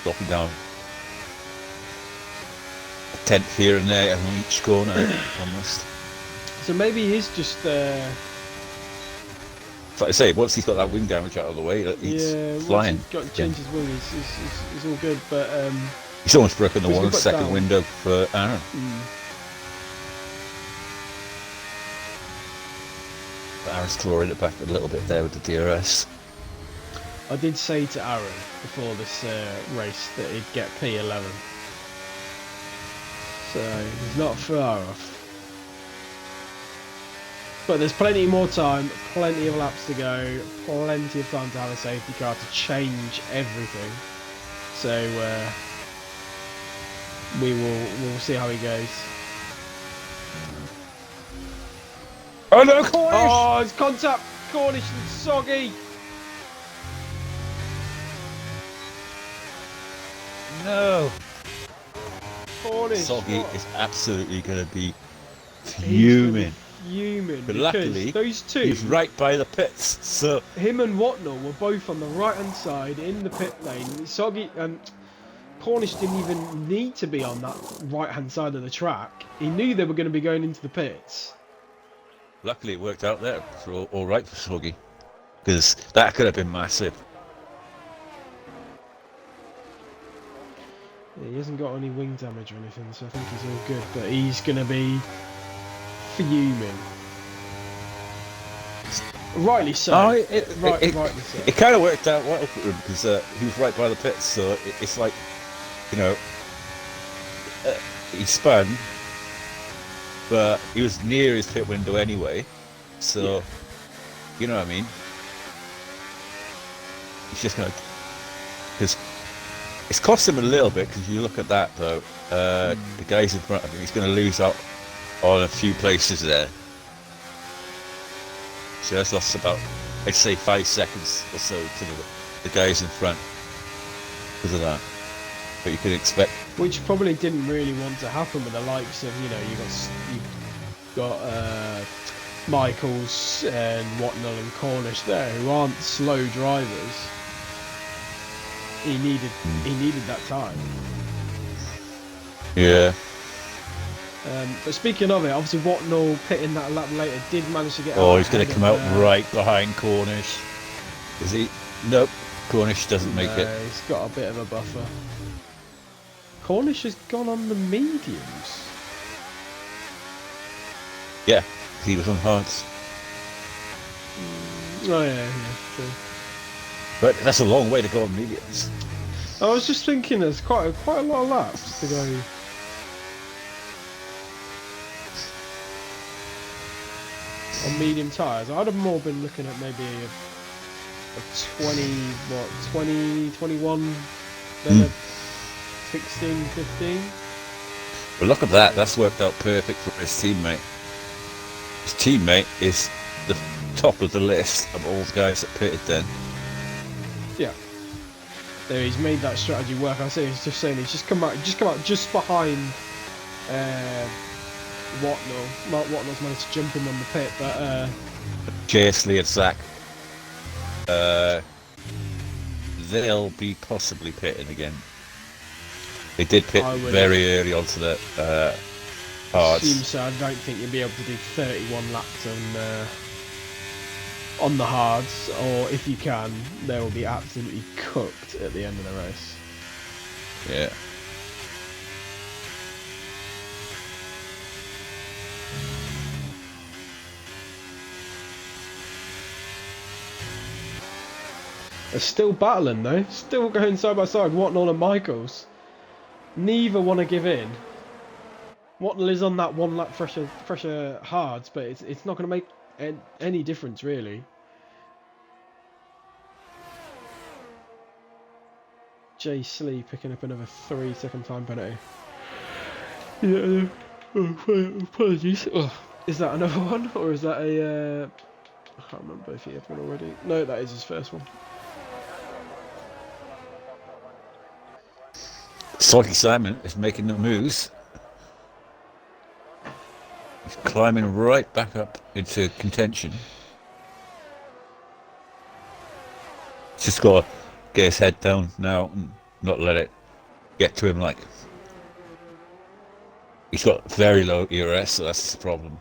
Dropping down a tenth here and there on each corner, almost. So maybe he's just... Like I say, once he's got that wing damage out of the way, he's flying. Once he's got to change his wing, he's all good, but... he's almost broken the 1 second down. window for Aaron. Aaron's clawing it back a little bit there with the DRS. I did say to Aaron before this race that he'd get P11. So he's not far off. But there's plenty more time, plenty of laps to go, plenty of time to have a safety car to change everything. So we'll see how he goes. Oh no, Cornish! Oh, it's contact Cornish and Soggy. No. Cornish. Soggy is absolutely going to be fuming. But luckily, those two, he's right by the pits. So him and Watnell were both on the right hand side in the pit lane. Soggy and Cornish didn't even need to be on that right hand side of the track. He knew they were going to be going into the pits. Luckily, it worked out there. So all right for Soggy, because that could have been massive. Yeah, he hasn't got any wing damage or anything, so I think he's all good. But he's going to be fuming. Rightly so. Oh, rightly so. It kind of worked out well for him because he was right by the pits. So it's like, you know, he spun. But he was near his pit window anyway, so, you know what I mean? He's just going to... Because It's cost him a little bit because you look at that though. The guys in front of him, he's going to lose out on a few places there. So that's lost about, I'd say, 5 seconds or so to the guys in front because of that. But you could expect, which probably didn't really want to happen with the likes of, you know, you got Michaels and Watnell and Cornish there, who aren't slow drivers. He needed that time. yeah. But speaking of it, obviously Watnell pitting that lap later did manage to get. Oh, he's going to come out right behind Cornish. Is he? Nope. Cornish doesn't make it. He's got a bit of a buffer. Cornish has gone on the mediums. Yeah, he was on hards. Oh yeah, true. But that's a long way to go on mediums. I was just thinking, there's quite a lot of laps to go. On medium tyres, I'd have more been looking at maybe a 20, 21, then a 16, 15. Well, look at that. That's worked out perfect for his teammate. His teammate is the top of the list of all the guys that pitted then. Yeah. There, he's made that strategy work. I say he's just saying he's just come out just behind Watnell. Mark Watnell's managed to jump in on the pit, but J.S.Lee and Zach, they'll be possibly pitting again. They did pit very early onto the hards. So I don't think you'll be able to do 31 laps on the hards, or if you can, they will be absolutely cooked at the end of the race. Yeah. They're still battling though, still going side by side, Watnell and Michaels. Neither want to give in. Watnell is on that 1 lap fresher hards, but it's not going to make any difference really. J.S.Lee picking up another 3-second time penalty. Yeah, apologies. Oh, is that another one, or is that a? I can't remember if he had one already. No, that is his first one. Soggy Simon is making the moves. He's climbing right back up into contention. Just got to get his head down now and not let it get to him. Like, he's got very low ERS, so that's the problem.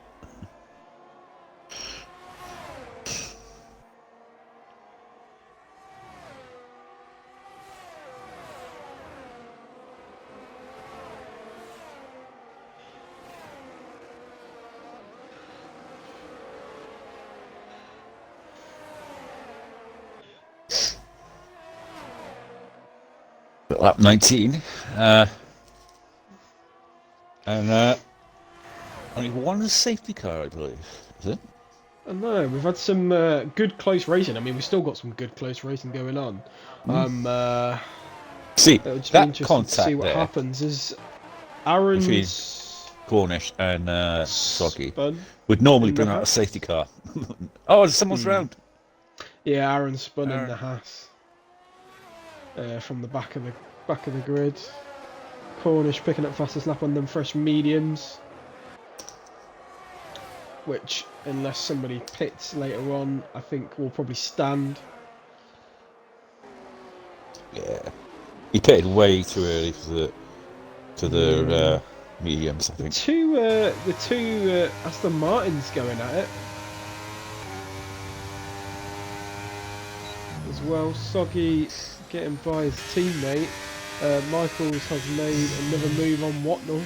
Lap 19, and only one safety car, I believe. Is it? I know, we've had some good close racing. I mean, we've still got some good close racing going on. See, it'll just that be interesting contact to see what there happens. Is Aaron's between Cornish and Soggy spun would normally in bring the out a Haas? safety car. Oh, someone's round. Yeah, Aaron spun in Aaron. the Haas from the back of the grid. Cornish picking up fastest lap on them fresh mediums, which, unless somebody pits later on, I think will probably stand. Yeah, he pitted way too early to the mediums, I think. The two Aston Martins going at it as well. Soggy getting by his teammate. Michaels has made another move on Watnell.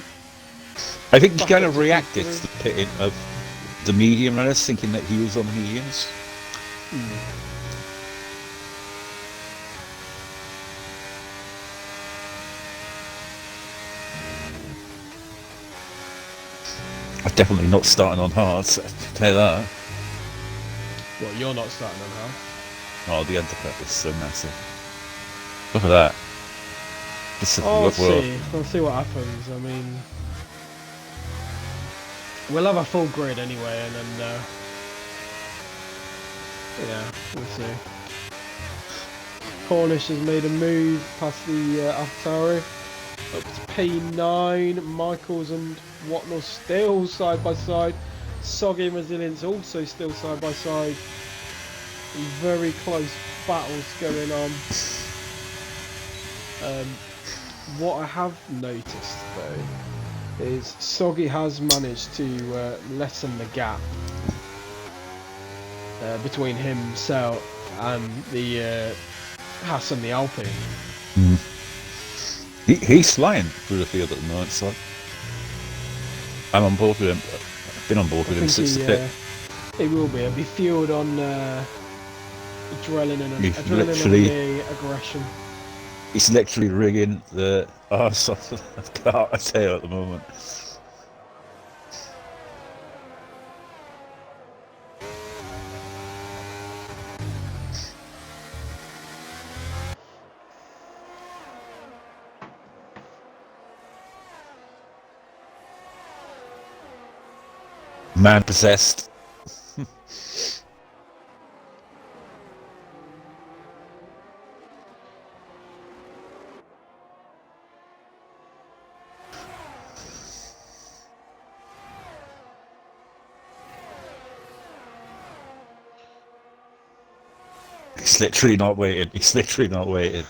I think he kind of reacted to the pitting of the medium runners, thinking that he was on the mediums. I'm definitely not starting on hards, I can tell you that. Well, you're not starting on hard. Oh, the undercut is so massive. Look at that. Let's have a I'll look. Well, see. I'll see what happens. I mean, we'll have a full grid anyway, and then yeah, we'll see. Cornish has made a move past the Atari up to P9. Michaels and Whatnot still side by side. Soggy and Resilience also still side by side. Very close battles going on. What I have noticed though is Soggy has managed to lessen the gap between himself and the Haas and the Alpine. he's flying through the field at the moment, so I'm on board with him. I've been on board with him since the pit. He will be. He'll be fueled on adrenaline and the aggression. He's literally rigging the arse off the car tail at the moment. Man possessed. He's literally not waiting. He's literally not waiting.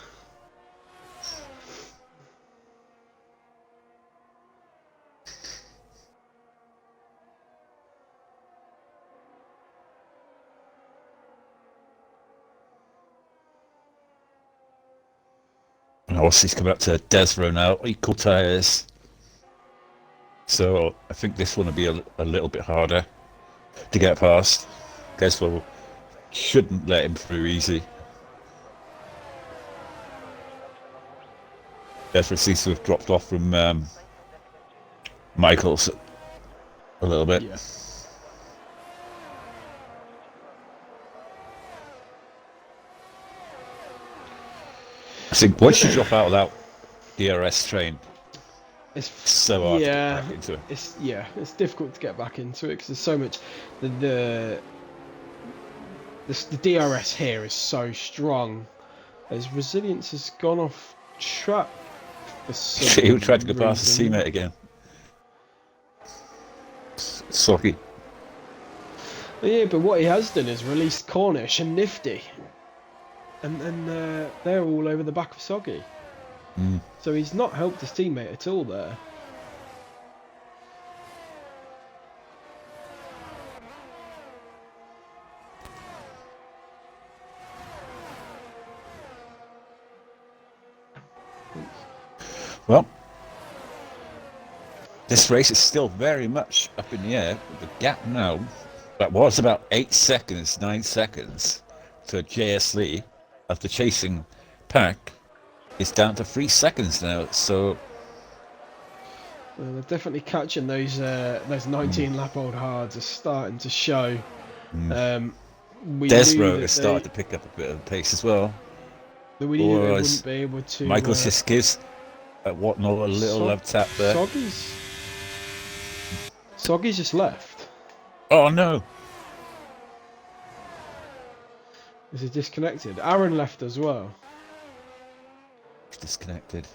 Aussie's coming up to Desro now, equal tyres. So I think this one will be a little bit harder to get past. Desro shouldn't let him through easy. Desro seems to have dropped off from Michaels a little bit. Yeah. I think once you drop out of that DRS train, it's so hard to get back into it. It's difficult to get back into it because there's so much. The DRS here is so strong. As Resilience has gone off track for some He tried to go reason. past the teammate again. Soggy. Yeah, but what he has done is released Cornish and Nifty. And they're all over the back of Soggy. So he's not helped his teammate at all there. Well, this race is still very much up in the air. The gap now, that was about 8 seconds, 9 seconds to JS Lee of the chasing pack, is down to 3 seconds now. So they're definitely catching those 19 lap old hards are starting to show. Desro has started to pick up a bit of pace as well. We knew they wouldn't be able to. Michaels just gives Whatnot a little love tap there. Soggy's just left. Oh no! Is he disconnected? Aaron left as well. Disconnected.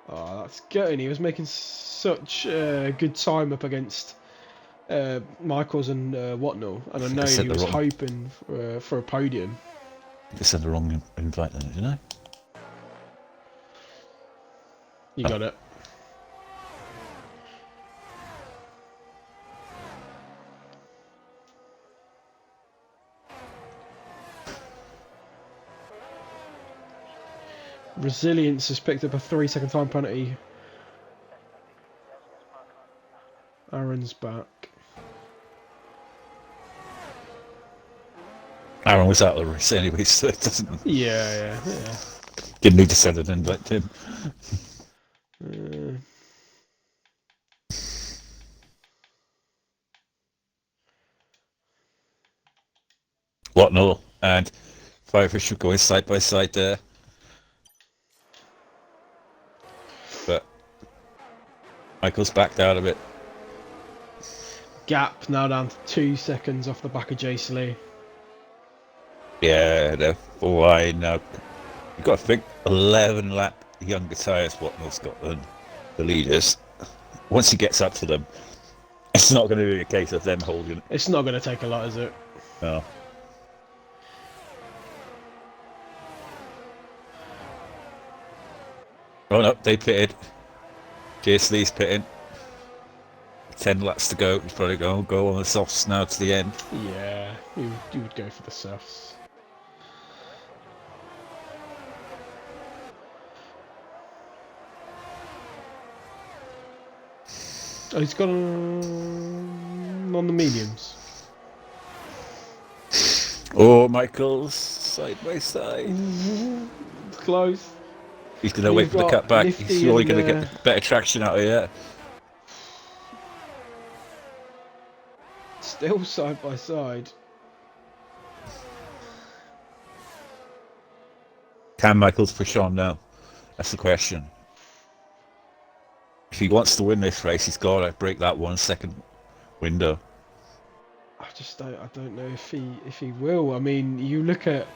Oh, that's gutting. He was making such good time up against Michaels and Whatnot, and I know he was hoping for a podium. You sent the wrong invite then, didn't I? You got it. Resilience has picked up a 3-second time penalty. Aaron's back. Aaron was out of the race anyway, so it doesn't. Yeah. Didn't need to send an invite to him. Whatnot and Firefish are going side by side there. Michael's backed out of it. Gap now down to 2 seconds off the back of Jace Lee. Yeah, they're flying now. You've got to think 11 lap younger tyres Whatnell's got than the leaders. Once he gets up to them, it's not going to be a case of them holding it. It's not going to take a lot, is it? No. Oh no, they pitted. Jace Lee's pitting. 10 laps to go. He's probably going to go on the softs now to the end. Yeah, you would go for the softs. Oh, he's gone on the mediums. Oh, Michael's side by side. It's close. He's going to wait for the cut back. He's really going to get better traction out of here. Still side by side. Can Michaels push on now? That's the question. If he wants to win this race, he's got to break that 1 second window. I don't know if he will. I mean, you look at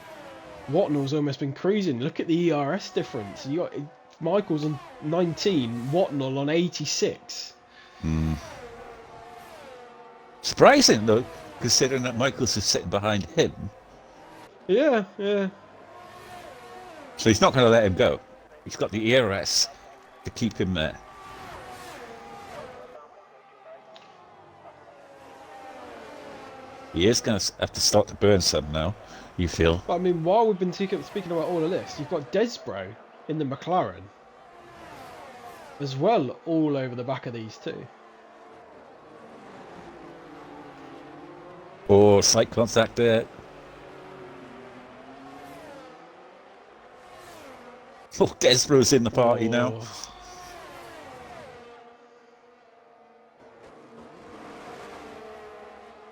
Watnell's almost been cruising. Look at the ERS difference. You got Michael's on 19, Watnell on 86. Surprising though, considering that Michaels is sitting behind him. Yeah. So he's not going to let him go. He's got the ERS to keep him there. He is going to have to start to burn some now, you feel. But I mean, while we've been speaking about all of this, you've got Desbro in the McLaren as well, all over the back of these two. Oh, slight contact there. Oh, Desbro's in the party now.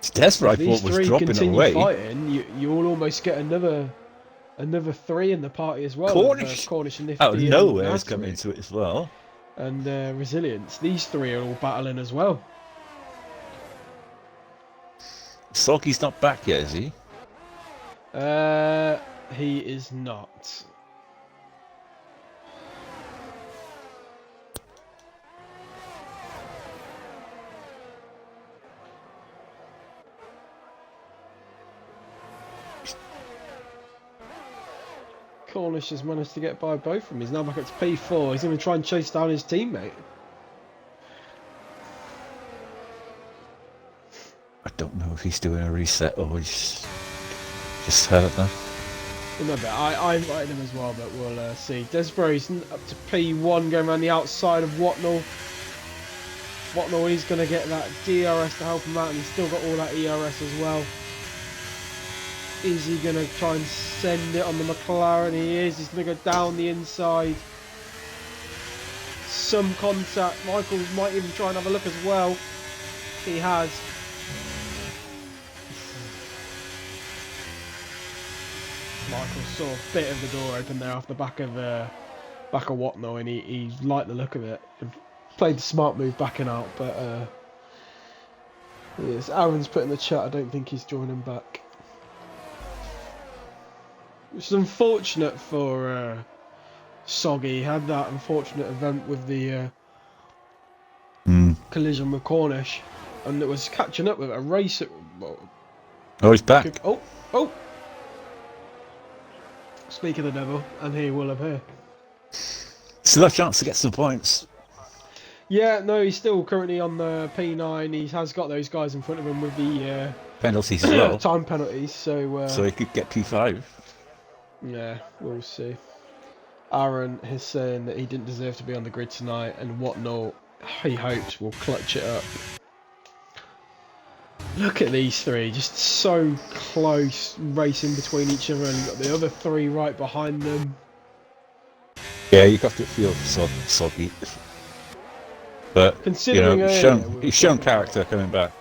Desbro, I thought, was dropping away. Fighting, you'll almost get another 3 in the party as well. Cornish and Nifty out of nowhere has come into it as well. And Resilience. These 3 are all battling as well. Soggy's not back yet, is he? He is not. Cornish has managed to get by both of them. He's now back up to P4. He's going to try and chase down his teammate. I don't know if he's doing a reset or he's just hurt that. I invited him as well, but we'll see. Desbro's up to P1 going around the outside of Watnell. Watnell, he's going to get that DRS to help him out, and he's still got all that ERS as well. Is he going to try and send it on the McLaren? He is. He's going to go down the inside. Some contact. Michaels might even try and have a look as well. He has. Michaels saw a bit of the door open there off the back of Watnell, and he liked the look of it. Played the smart move backing out, but yes, Aaron's put in the chat. I don't think he's joining back. Which is unfortunate for Soggy. He had that unfortunate event with the collision with Cornish, and it was catching up with a race. Oh, he's back. Oh! Speak of the devil, and he will appear. Still a chance to get some points. Yeah, no, he's still currently on the P9. He has got those guys in front of him with the penalties as well. Time penalties, so he could get P5. Yeah, we'll see. Aaron is saying that he didn't deserve to be on the grid tonight, and Watnell, he hopes, will clutch it up. Look at these 3, just so close, racing between each other, and you've got the other 3 right behind them. Yeah, you have to feel Soggy. But, considering he's shown character coming back.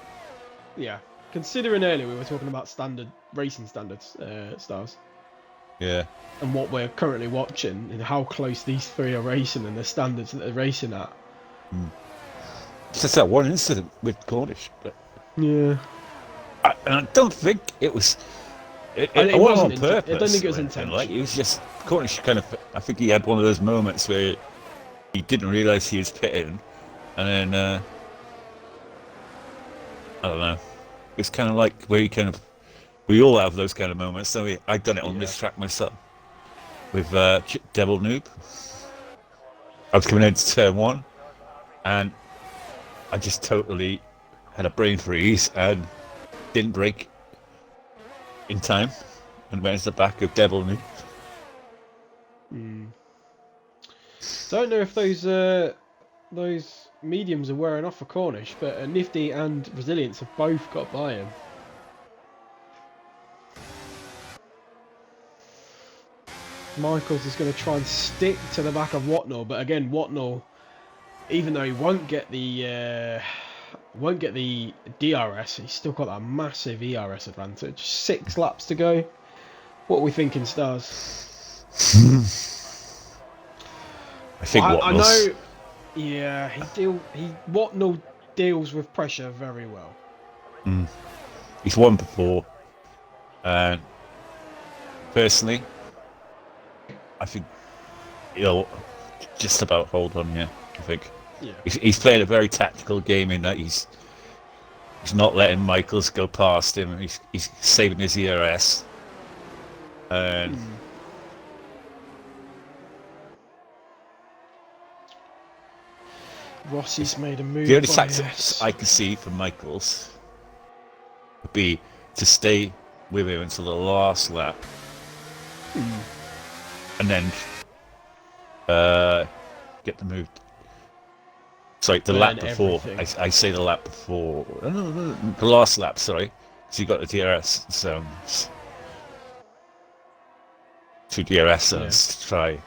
Yeah, considering earlier we were talking about standard racing standards, stars. Yeah. And what we're currently watching, and how close these 3 are racing, and the standards that they're racing at. It's just that one incident with Cornish. But Yeah. and I don't think it was. It It wasn't wasn't. on purpose. I don't think it was or anything. Like, intentional. it was just Cornish kind of. I think he had one of those moments where he didn't realise he was pitting, and then I don't know. It's kind of like where you kind of. We all have those kind of moments. So I've done it on this track myself with Devil Noob. I was coming into turn one, and I just totally had a brain freeze and didn't brake in time, and went to the back of Devil Noob. Don't know if those mediums are wearing off for Cornish, but Nifty and Resilience have both got by him. Michaels is going to try and stick to the back of Watnell, but again, Watnell, even though he won't get the DRS, he's still got that massive ERS advantage. 6 laps to go. What are we thinking, Stars? I think I know. Yeah, Watnell deals with pressure very well. He's won before, and personally, I think he'll just about hold on. Yeah, I think. Yeah. He's playing a very tactical game in that he's not letting Michaels go past him. He's saving his ERS, and Rossi's made a move. the only tactics I can see from Michaels would be to stay with him until the last lap, and then get the move. Sorry, the lap before. I say the lap before. No, the last lap. Sorry, because you got the DRS zones. 2 DRS zones to try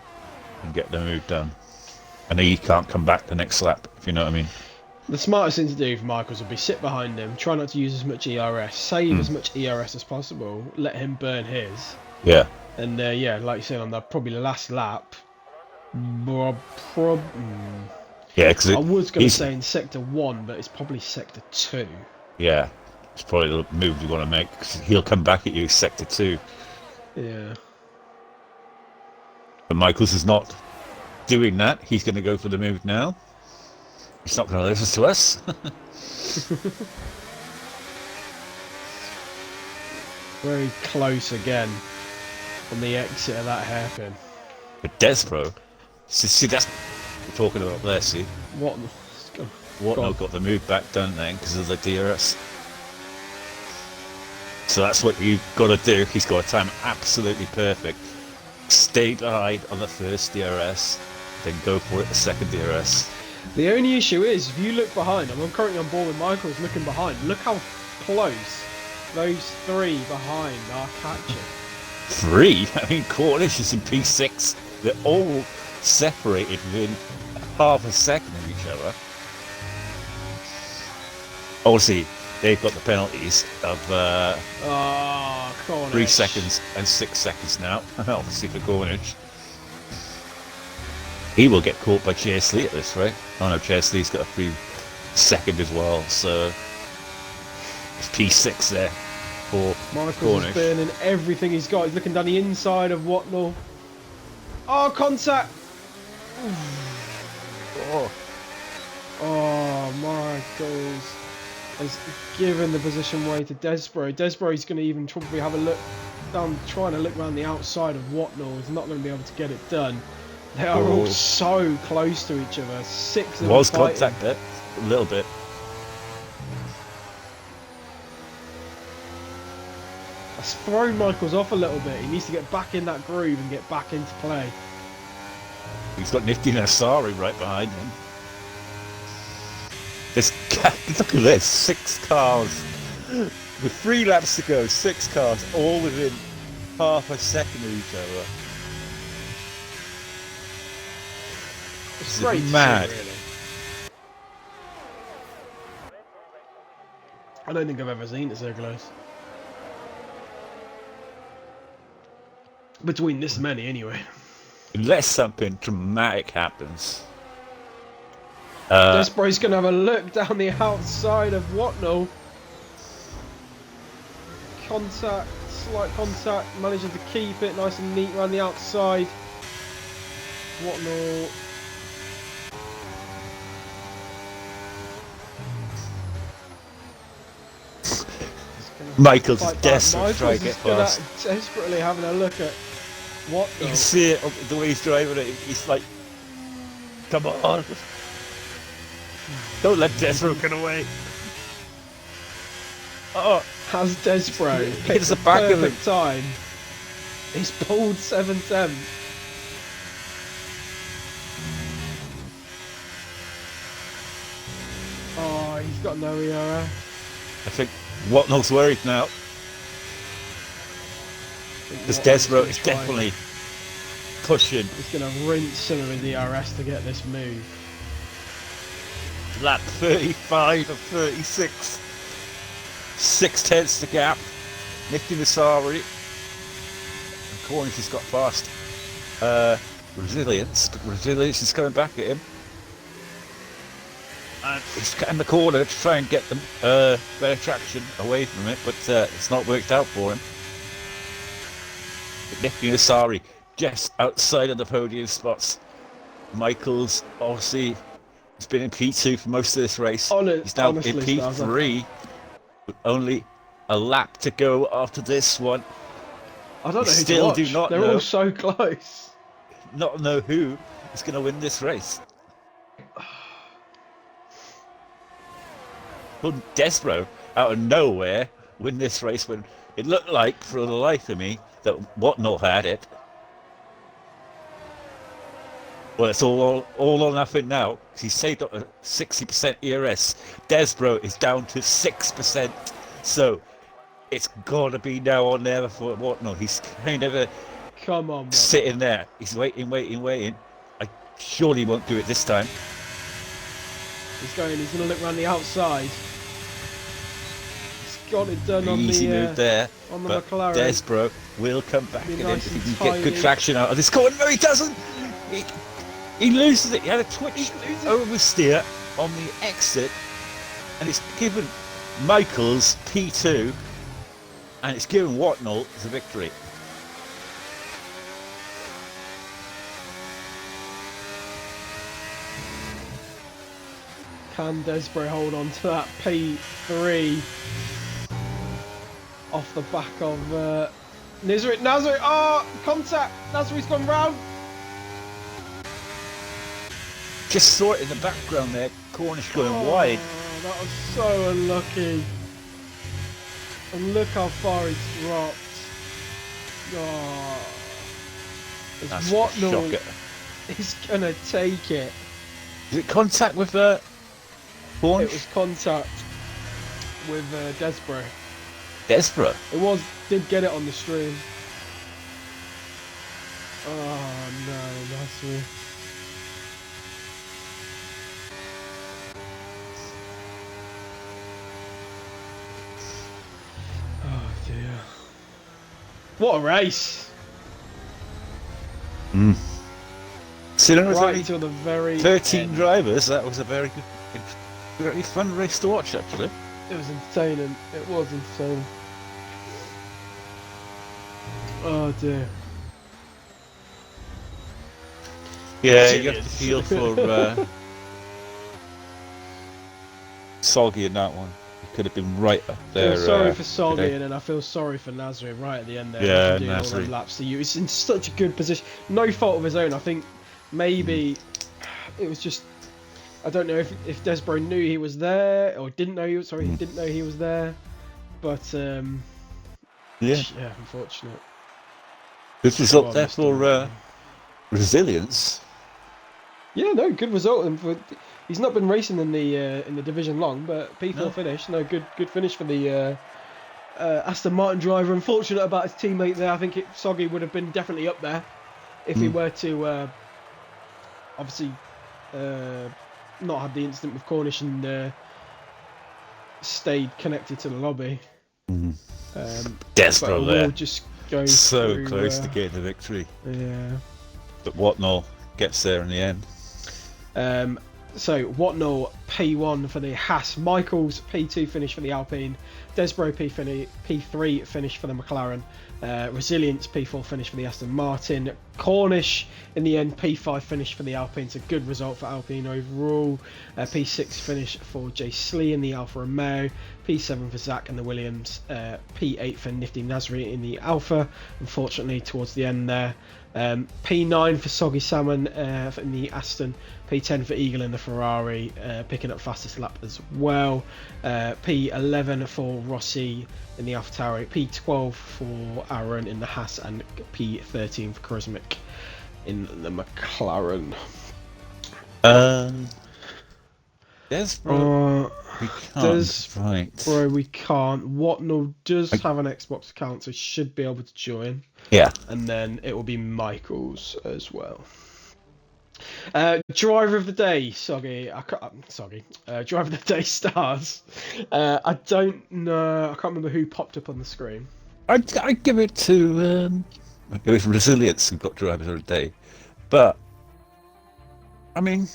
and get the move done, and then he can't come back the next lap. If you know what I mean. The smartest thing to do for Michaels would be sit behind him, try not to use as much ERS, save as much ERS as possible, let him burn his. Yeah. And yeah, like you said, on the probably last lap. Yeah, because I was going to say in sector 1, but it's probably sector 2. Yeah, it's probably the move you want to make, because he'll come back at you sector 2. Yeah. But Michaels is not doing that. He's going to go for the move now. He's not going to listen to us. Very close again on the exit of that hairpin. But Despro, see that's what we're talking about there, see? Watnell got the move back done then because of the DRS. So that's what you've got to do. He's got to time absolutely perfect. Stay behind on the first DRS, then go for it the second DRS. The only issue is, if you look behind, I'm currently on board with Michaels looking behind. Look how close those 3 behind are catching. 3? I mean, Cornish is in P6. They're all separated within half a second of each other. Obviously, they've got the penalties of 3 seconds and 6 seconds now. Obviously for Cornish. He will get caught by Chesley at this rate. Oh no, Chesley's got a 3 second as well, so it's P6 there for Michaels Cornish. is burning everything he's got. He's looking down the inside of Watnell. Oh, contact! Oh, Michaels has given the position away to Despro. Despro's going to even probably have a look down, trying to look around the outside of Watnell. He's not going to be able to get it done. They are all so close to each other. 6 of them was fighting. contact there, a little bit. That's thrown Michaels off a little bit. He needs to get back in that groove and get back into play. He's got Nifty and Asari right behind him. Look at this, 6 cars. With 3 laps to go, 6 cars, all within half a second of each other. It's great mad. to see, really. I don't think I've ever seen it so close. Between this many, anyway. Unless something dramatic happens. Desbro's going to have a look down the outside of Watnell. Contact, slight contact, managing to keep it nice and neat around the outside. Watnell. Michael's desperate to try and get past. Desperately having a look at Watnell. You can see it the way he's driving it. He's like, come on. Don't let Desbro get away. Oh, has Desbro picked the back of perfect time? He's pulled 7/10. Oh, he's got no ERA. I think Watnell's worried now. Because Desbro is definitely pushing. He's going to rinse some of his ERS to get this move. Lap 35 of 36. 6/10 the gap. Nicky Vasari. And Cornish has got past Resilience, but Resilience is coming back at him. And he's cutting the corner to try and get them better traction away from it, but it's not worked out for him. Nicky Vasari just outside of the podium spots. Michael's obviously has been in P2 for most of this race. He's now in P3. With only a lap to go after this one. I don't know who still to watch. do not They're know. all so close. Not know who is going to win this race. Couldn't Desbro out of nowhere win this race when it looked like, for the life of me, that Watnell had it. Well, it's all or nothing now. He's saved up a 60% ERS. Desbro is down to 6%. So it's got to be now or never for Watnell. He's kind of Come on, sitting there. He's waiting. I surely won't do it this time. He's going to look around the outside. He's got it done on Easy the move there. on the But McLaren. Desbro will come back again nice if he and can get good tiny. traction out of this corner. No, he doesn't. He loses it. He had a twitch oversteer on the exit, and it's given Michael's P2, and it's given Watnell the victory. Can Desbro hold on to that P3 off the back of Nazari? Oh, contact! Nazari's gone round. Just saw it in the background there. Cornish going wide. That was so unlucky. And look how far he's dropped. Oh, That's Watnell shocker. is gonna take it. Is it contact with Cornish? It was contact with Desbro. Desbro. It did get it on the stream. Oh no, Nasri. Oh dear. What a race! Considering it was Right only till the very 13 end. drivers, that was a very fun race to watch, actually. It was entertaining. It was entertaining. Oh dear. Yeah, you have to feel for Soggy in that one. He could have been right up I there. feel sorry for Soggy today. and I feel sorry for Nasri right at the end there. Yeah, after doing all Nasri. them laps to you. He's in such a good position. No fault of his own. I think maybe it was just. I don't know if Desbro knew he was there or didn't know he was. Sorry, he didn't know he was there. But yeah, unfortunate. This result there for Resilience. Yeah, no, good result. And he's not been racing in the division long, but P4 finish. No, good finish for the Aston Martin driver. Unfortunate about his teammate there. I think Soggy would have been definitely up there if he were to obviously not had the incident with Cornish and stayed connected to the lobby. Desbro there. Just go So through, close to getting the victory. Yeah. But Watnell gets there in the end. So Watnell P1 for the Haas, Michaels P2 finish for the Alpine, Desbro P3 finish for the McLaren, Resilience P4 finish for the Aston Martin, Cornish in the end P5 finish for the Alpine. It's a good result for Alpine overall. P6 finish for Jay Slee in the Alfa Romeo, P7 for Zach and the Williams, P8 for Nifty Nasri in the Alfa, unfortunately towards the end there. P9 for Soggy Salmon in the Aston, P10 for Eagle in the Ferrari, picking up fastest lap as well. P11 for Rossi in the AlphaTauri, P12 for Aaron in the Haas, and P13 for Charismic in the McLaren. Desbro, we can't. Right. Bro, we can't. Watnell does have an Xbox account, so he should be able to join. Yeah. And then it will be Michaels as well. Driver of the day, Soggy. Driver of the day stars. I don't know. I can't remember who popped up on the screen. I'd give it to Resilience, who got driver of the day. But I mean,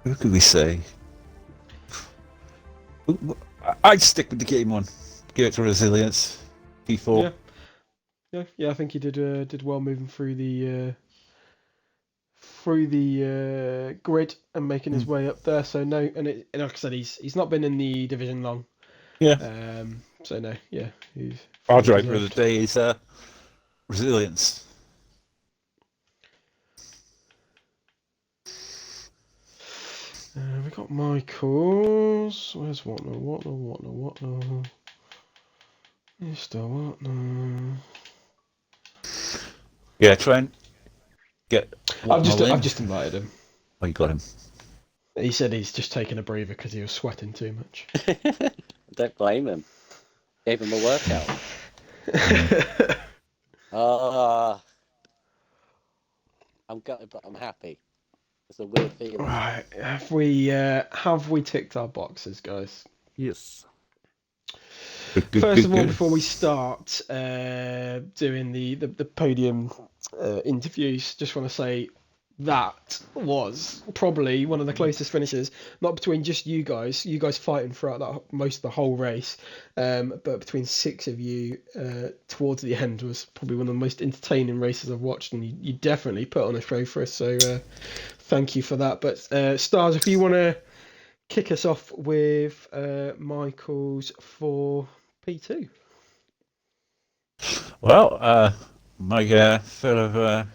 who could we say? I'd stick with the game one. Give it to Resilience. P4. Yeah. I think he did well moving through the grid and making his way up there. So no, and like I said, he's not been in the division long. Yeah. So no, yeah. Our driver of the day is Resilience. We got Michaels. Where's Watnell? Mr. Watnell. Yeah, try and get. I've just invited him. Oh, you got him. He said he's just taking a breather because he was sweating too much. Don't blame him. Gave him a workout. I'm gutted, but I'm happy. It's a weird feeling. Right, have we ticked our boxes, guys? Yes. First of all, before we start doing the podium interviews, just want to say that was probably one of the closest finishes, not between just you guys fighting throughout most of the whole race, but between six of you towards the end was probably one of the most entertaining races I've watched, and you definitely put on a show for us, so thank you for that. But Stars, if you want to kick us off with Michael's for P2. Well, my fellow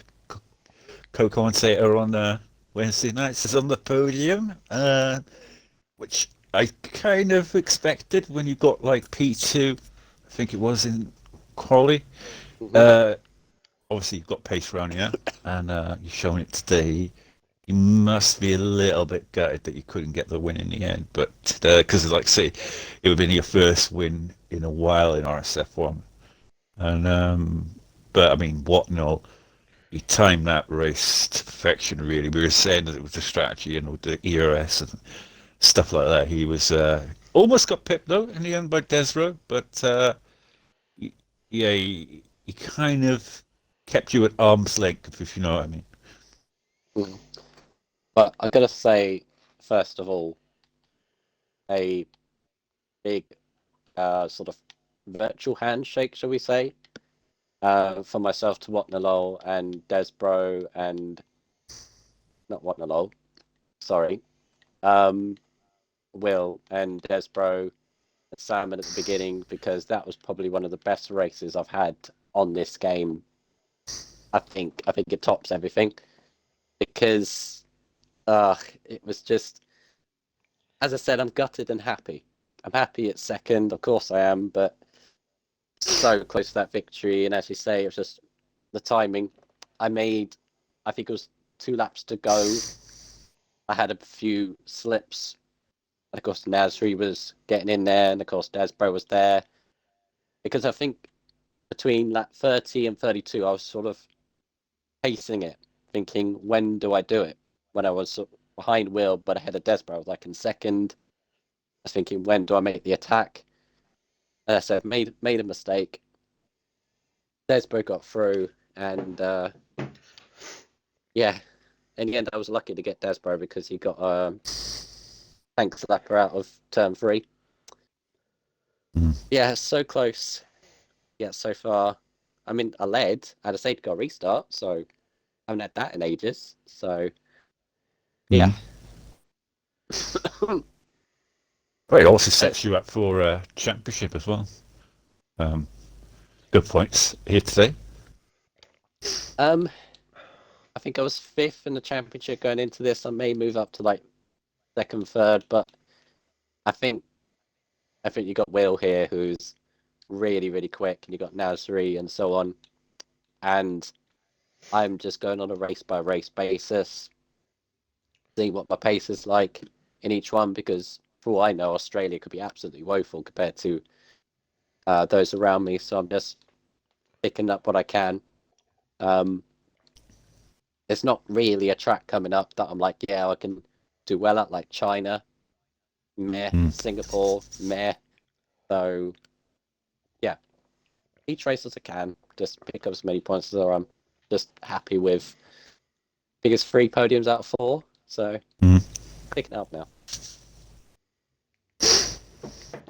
co-commentator on Wednesday nights is on the podium, which I kind of expected when you got like P2, I think it was in quali. Obviously you've got pace around here, and you've shown it today. You must be a little bit gutted that you couldn't get the win in the end, but because like say, it would have been your first win in a while in RSF1, and but I mean, Watnell, he timed that race to perfection. Really, we were saying that it was the strategy and the ERS and stuff like that. He was almost got pipped though in the end by Desro, but he kind of kept you at arm's length, if you know what I mean. But I'm going to say, first of all, a big sort of virtual handshake, shall we say, for myself to Watnell and Desbro and... Not Watnell, sorry. Will and Desbro and Salmon at the beginning, because that was probably one of the best races I've had on this game. I think it tops everything. Because... it was just, as I said, I'm gutted and happy. I'm happy at second, of course I am, but so close to that victory. And as you say, it was just the timing. I think it was 2 laps to go. I had a few slips. And of course, Nasri was getting in there, and of course, Desbro was there. Because I think between lap 30 and 32, I was sort of pacing it, thinking, when do I do it? When I was behind Will, but ahead of Desbro, I was like in second. I was thinking, when do I make the attack? And I said, made a mistake. Desbro got through, and yeah, in the end, I was lucky to get Desbro because he got tank slapper out of turn 3. Yeah, so close. Yeah, so far. I mean, I led. I had a safety car restart, so I haven't had that in ages. So, yeah. Well, it also sets you up for a championship as well. Good points here today. I think I was 5th in the championship going into this. I may move up to like 2nd, 3rd, but I think you got Will here, who's really, really quick, and you got Nasri and so on. And I'm just going on a race by race basis, seeing what my pace is like in each one, because for all I know, Australia could be absolutely woeful compared to those around me. So I'm just picking up what I can. There's not really a track coming up that I'm like, yeah, I can do well at, like China, meh, Singapore, meh. So, yeah, each race as I can, just pick up as many points as I'm just happy with. Biggest 3 podiums out of 4, so picking it up now.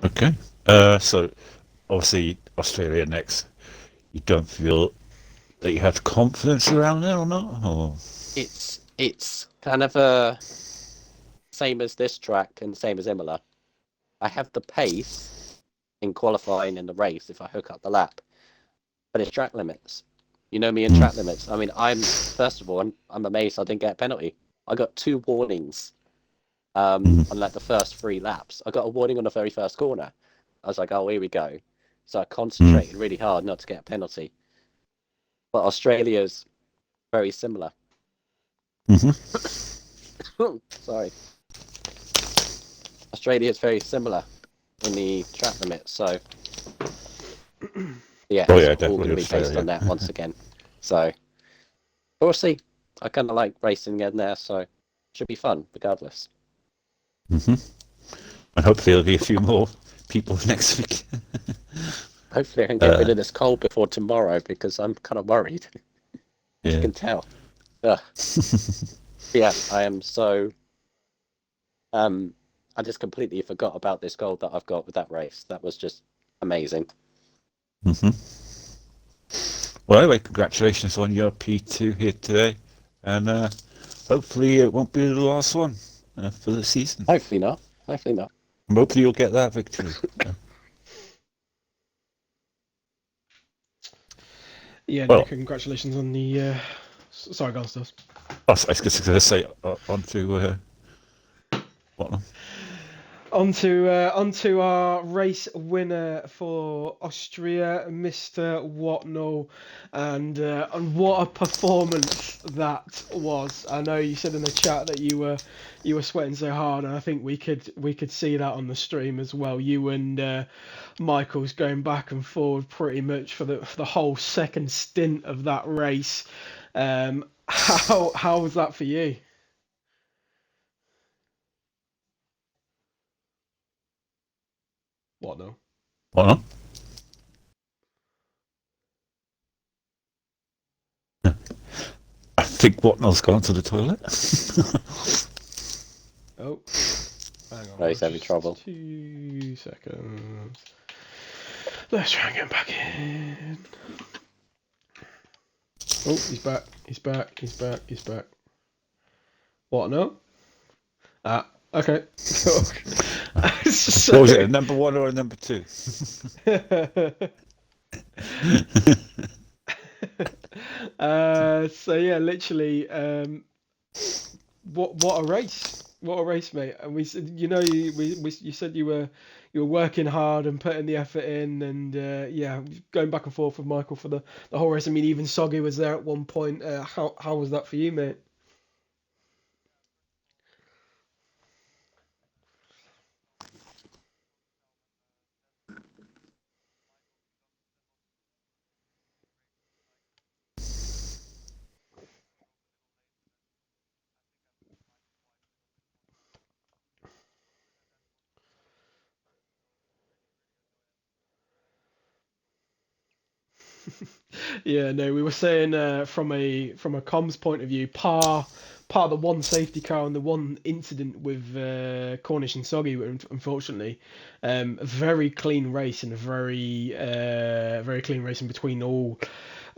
Okay. So, obviously, Australia next. You don't feel that you have confidence around there or not? Or? It's kind of a same as this track and same as Imola. I have the pace in qualifying in the race if I hook up the lap, but it's track limits. You know me in track limits. I mean, first of all, I'm amazed I didn't get a penalty. I got 2 warnings on like the first 3 laps. I got a warning on the very first corner. I was like, oh, here we go. So I concentrated really hard not to get a penalty. But Australia's very similar. Sorry. Australia is very similar in the track limit, so yeah, it's all going to be based on that once again. So we'll see. I kind of like racing in there, so it should be fun regardless. And hopefully there'll be a few more people next week. Hopefully I can get rid of this cold before tomorrow, because I'm kind of worried. As you can tell. Yeah, I am so... I just completely forgot about this gold that I've got with that race. That was just amazing. Well, anyway, congratulations on your P2 here today. And hopefully it won't be the last one for the season. Hopefully not. Hopefully not. And hopefully you'll get that victory. Yeah, well, congratulations on the... Sorry, go on, Stills. I was just going to say, on to... what? Onto our race winner for Austria, Mr. Watnell, and what a performance that was. I know you said in the chat that you were sweating so hard, and I think we could see that on the stream as well. You and Michael's going back and forward pretty much for the whole second stint of that race. How was that for you? Watnell. What? I think Watnell's gone to the toilet. Oh, hang on. No, he's having trouble. 2 seconds. Let's try and get him back in. Oh, he's back. He's back. He's back. He's back. What? No? Ah, okay. What was it, a number 1 or a number 2? So yeah, literally, what a race! What a race, mate! And we said, you said you were working hard and putting the effort in, and yeah, going back and forth with Michael for the whole race. I mean, even Soggy was there at one point. How was that for you, mate? Yeah, no, we were saying from a comms point of view, par the one safety car and the one incident with Cornish and Soggy, unfortunately, a very clean race and a very clean race in between all.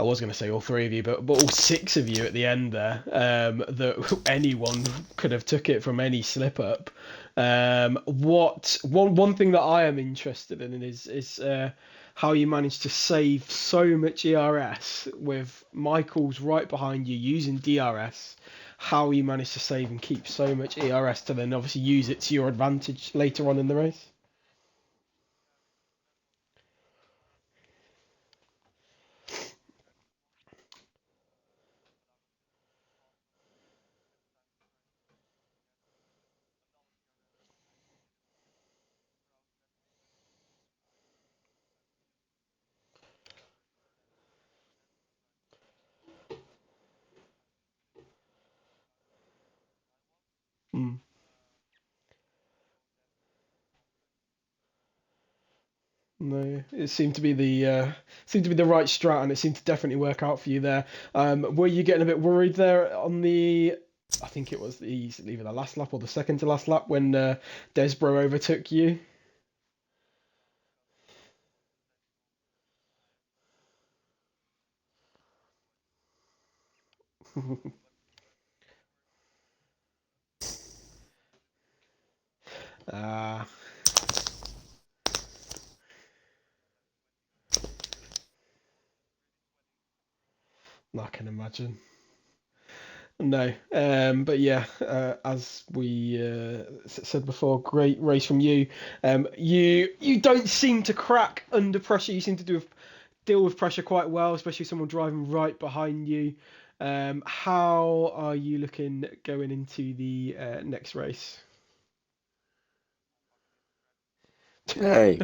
I was going to say all three of you, but all six of you at the end there. That anyone could have took it from any slip up. What one thing that I am interested in is how you managed to save so much ERS with Michael's right behind you using DRS. How you managed to save and keep so much ERS to then obviously use it to your advantage later on in the race. Mm. No, it seemed to be the right strat, and it seemed to definitely work out for you there. Were you getting a bit worried there on the? I think it was either the last lap or the second to last lap when Desbro overtook you. Ah, I can imagine. No, but yeah, as we said before, great race from you. You don't seem to crack under pressure. You seem to deal with pressure quite well, especially someone driving right behind you. How are you looking going into the next race? Hey,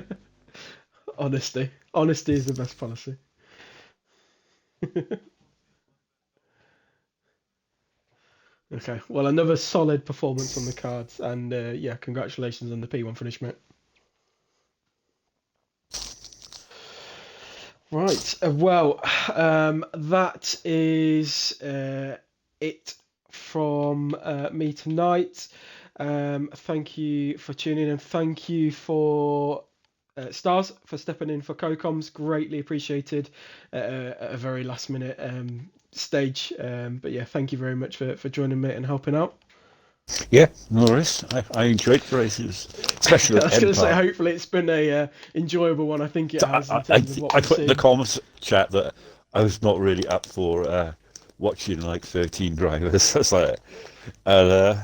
Honesty is the best policy. Okay, well, another solid performance on the cards, and yeah, congratulations on the P1 finish, mate. Right. Well, that is it from me tonight. Thank you for tuning in, and thank you for Stars for stepping in for CoComs. Greatly appreciated at a very last minute stage. But yeah, thank you very much for joining me and helping out. Yeah, no worries. I enjoyed the races, especially I with was going to say, Empire. hopefully it's been a enjoyable one. I think it So has in terms of what I we've put in the seen. comments chat that I was not really up for watching like 13 drivers. That's like, and uh,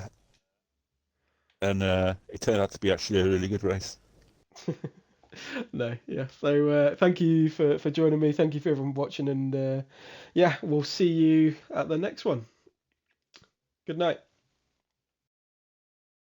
and it turned out to be actually a really good race. No, yeah. So thank you for joining me. Thank you for everyone watching, and yeah, we'll see you at the next one. Good night.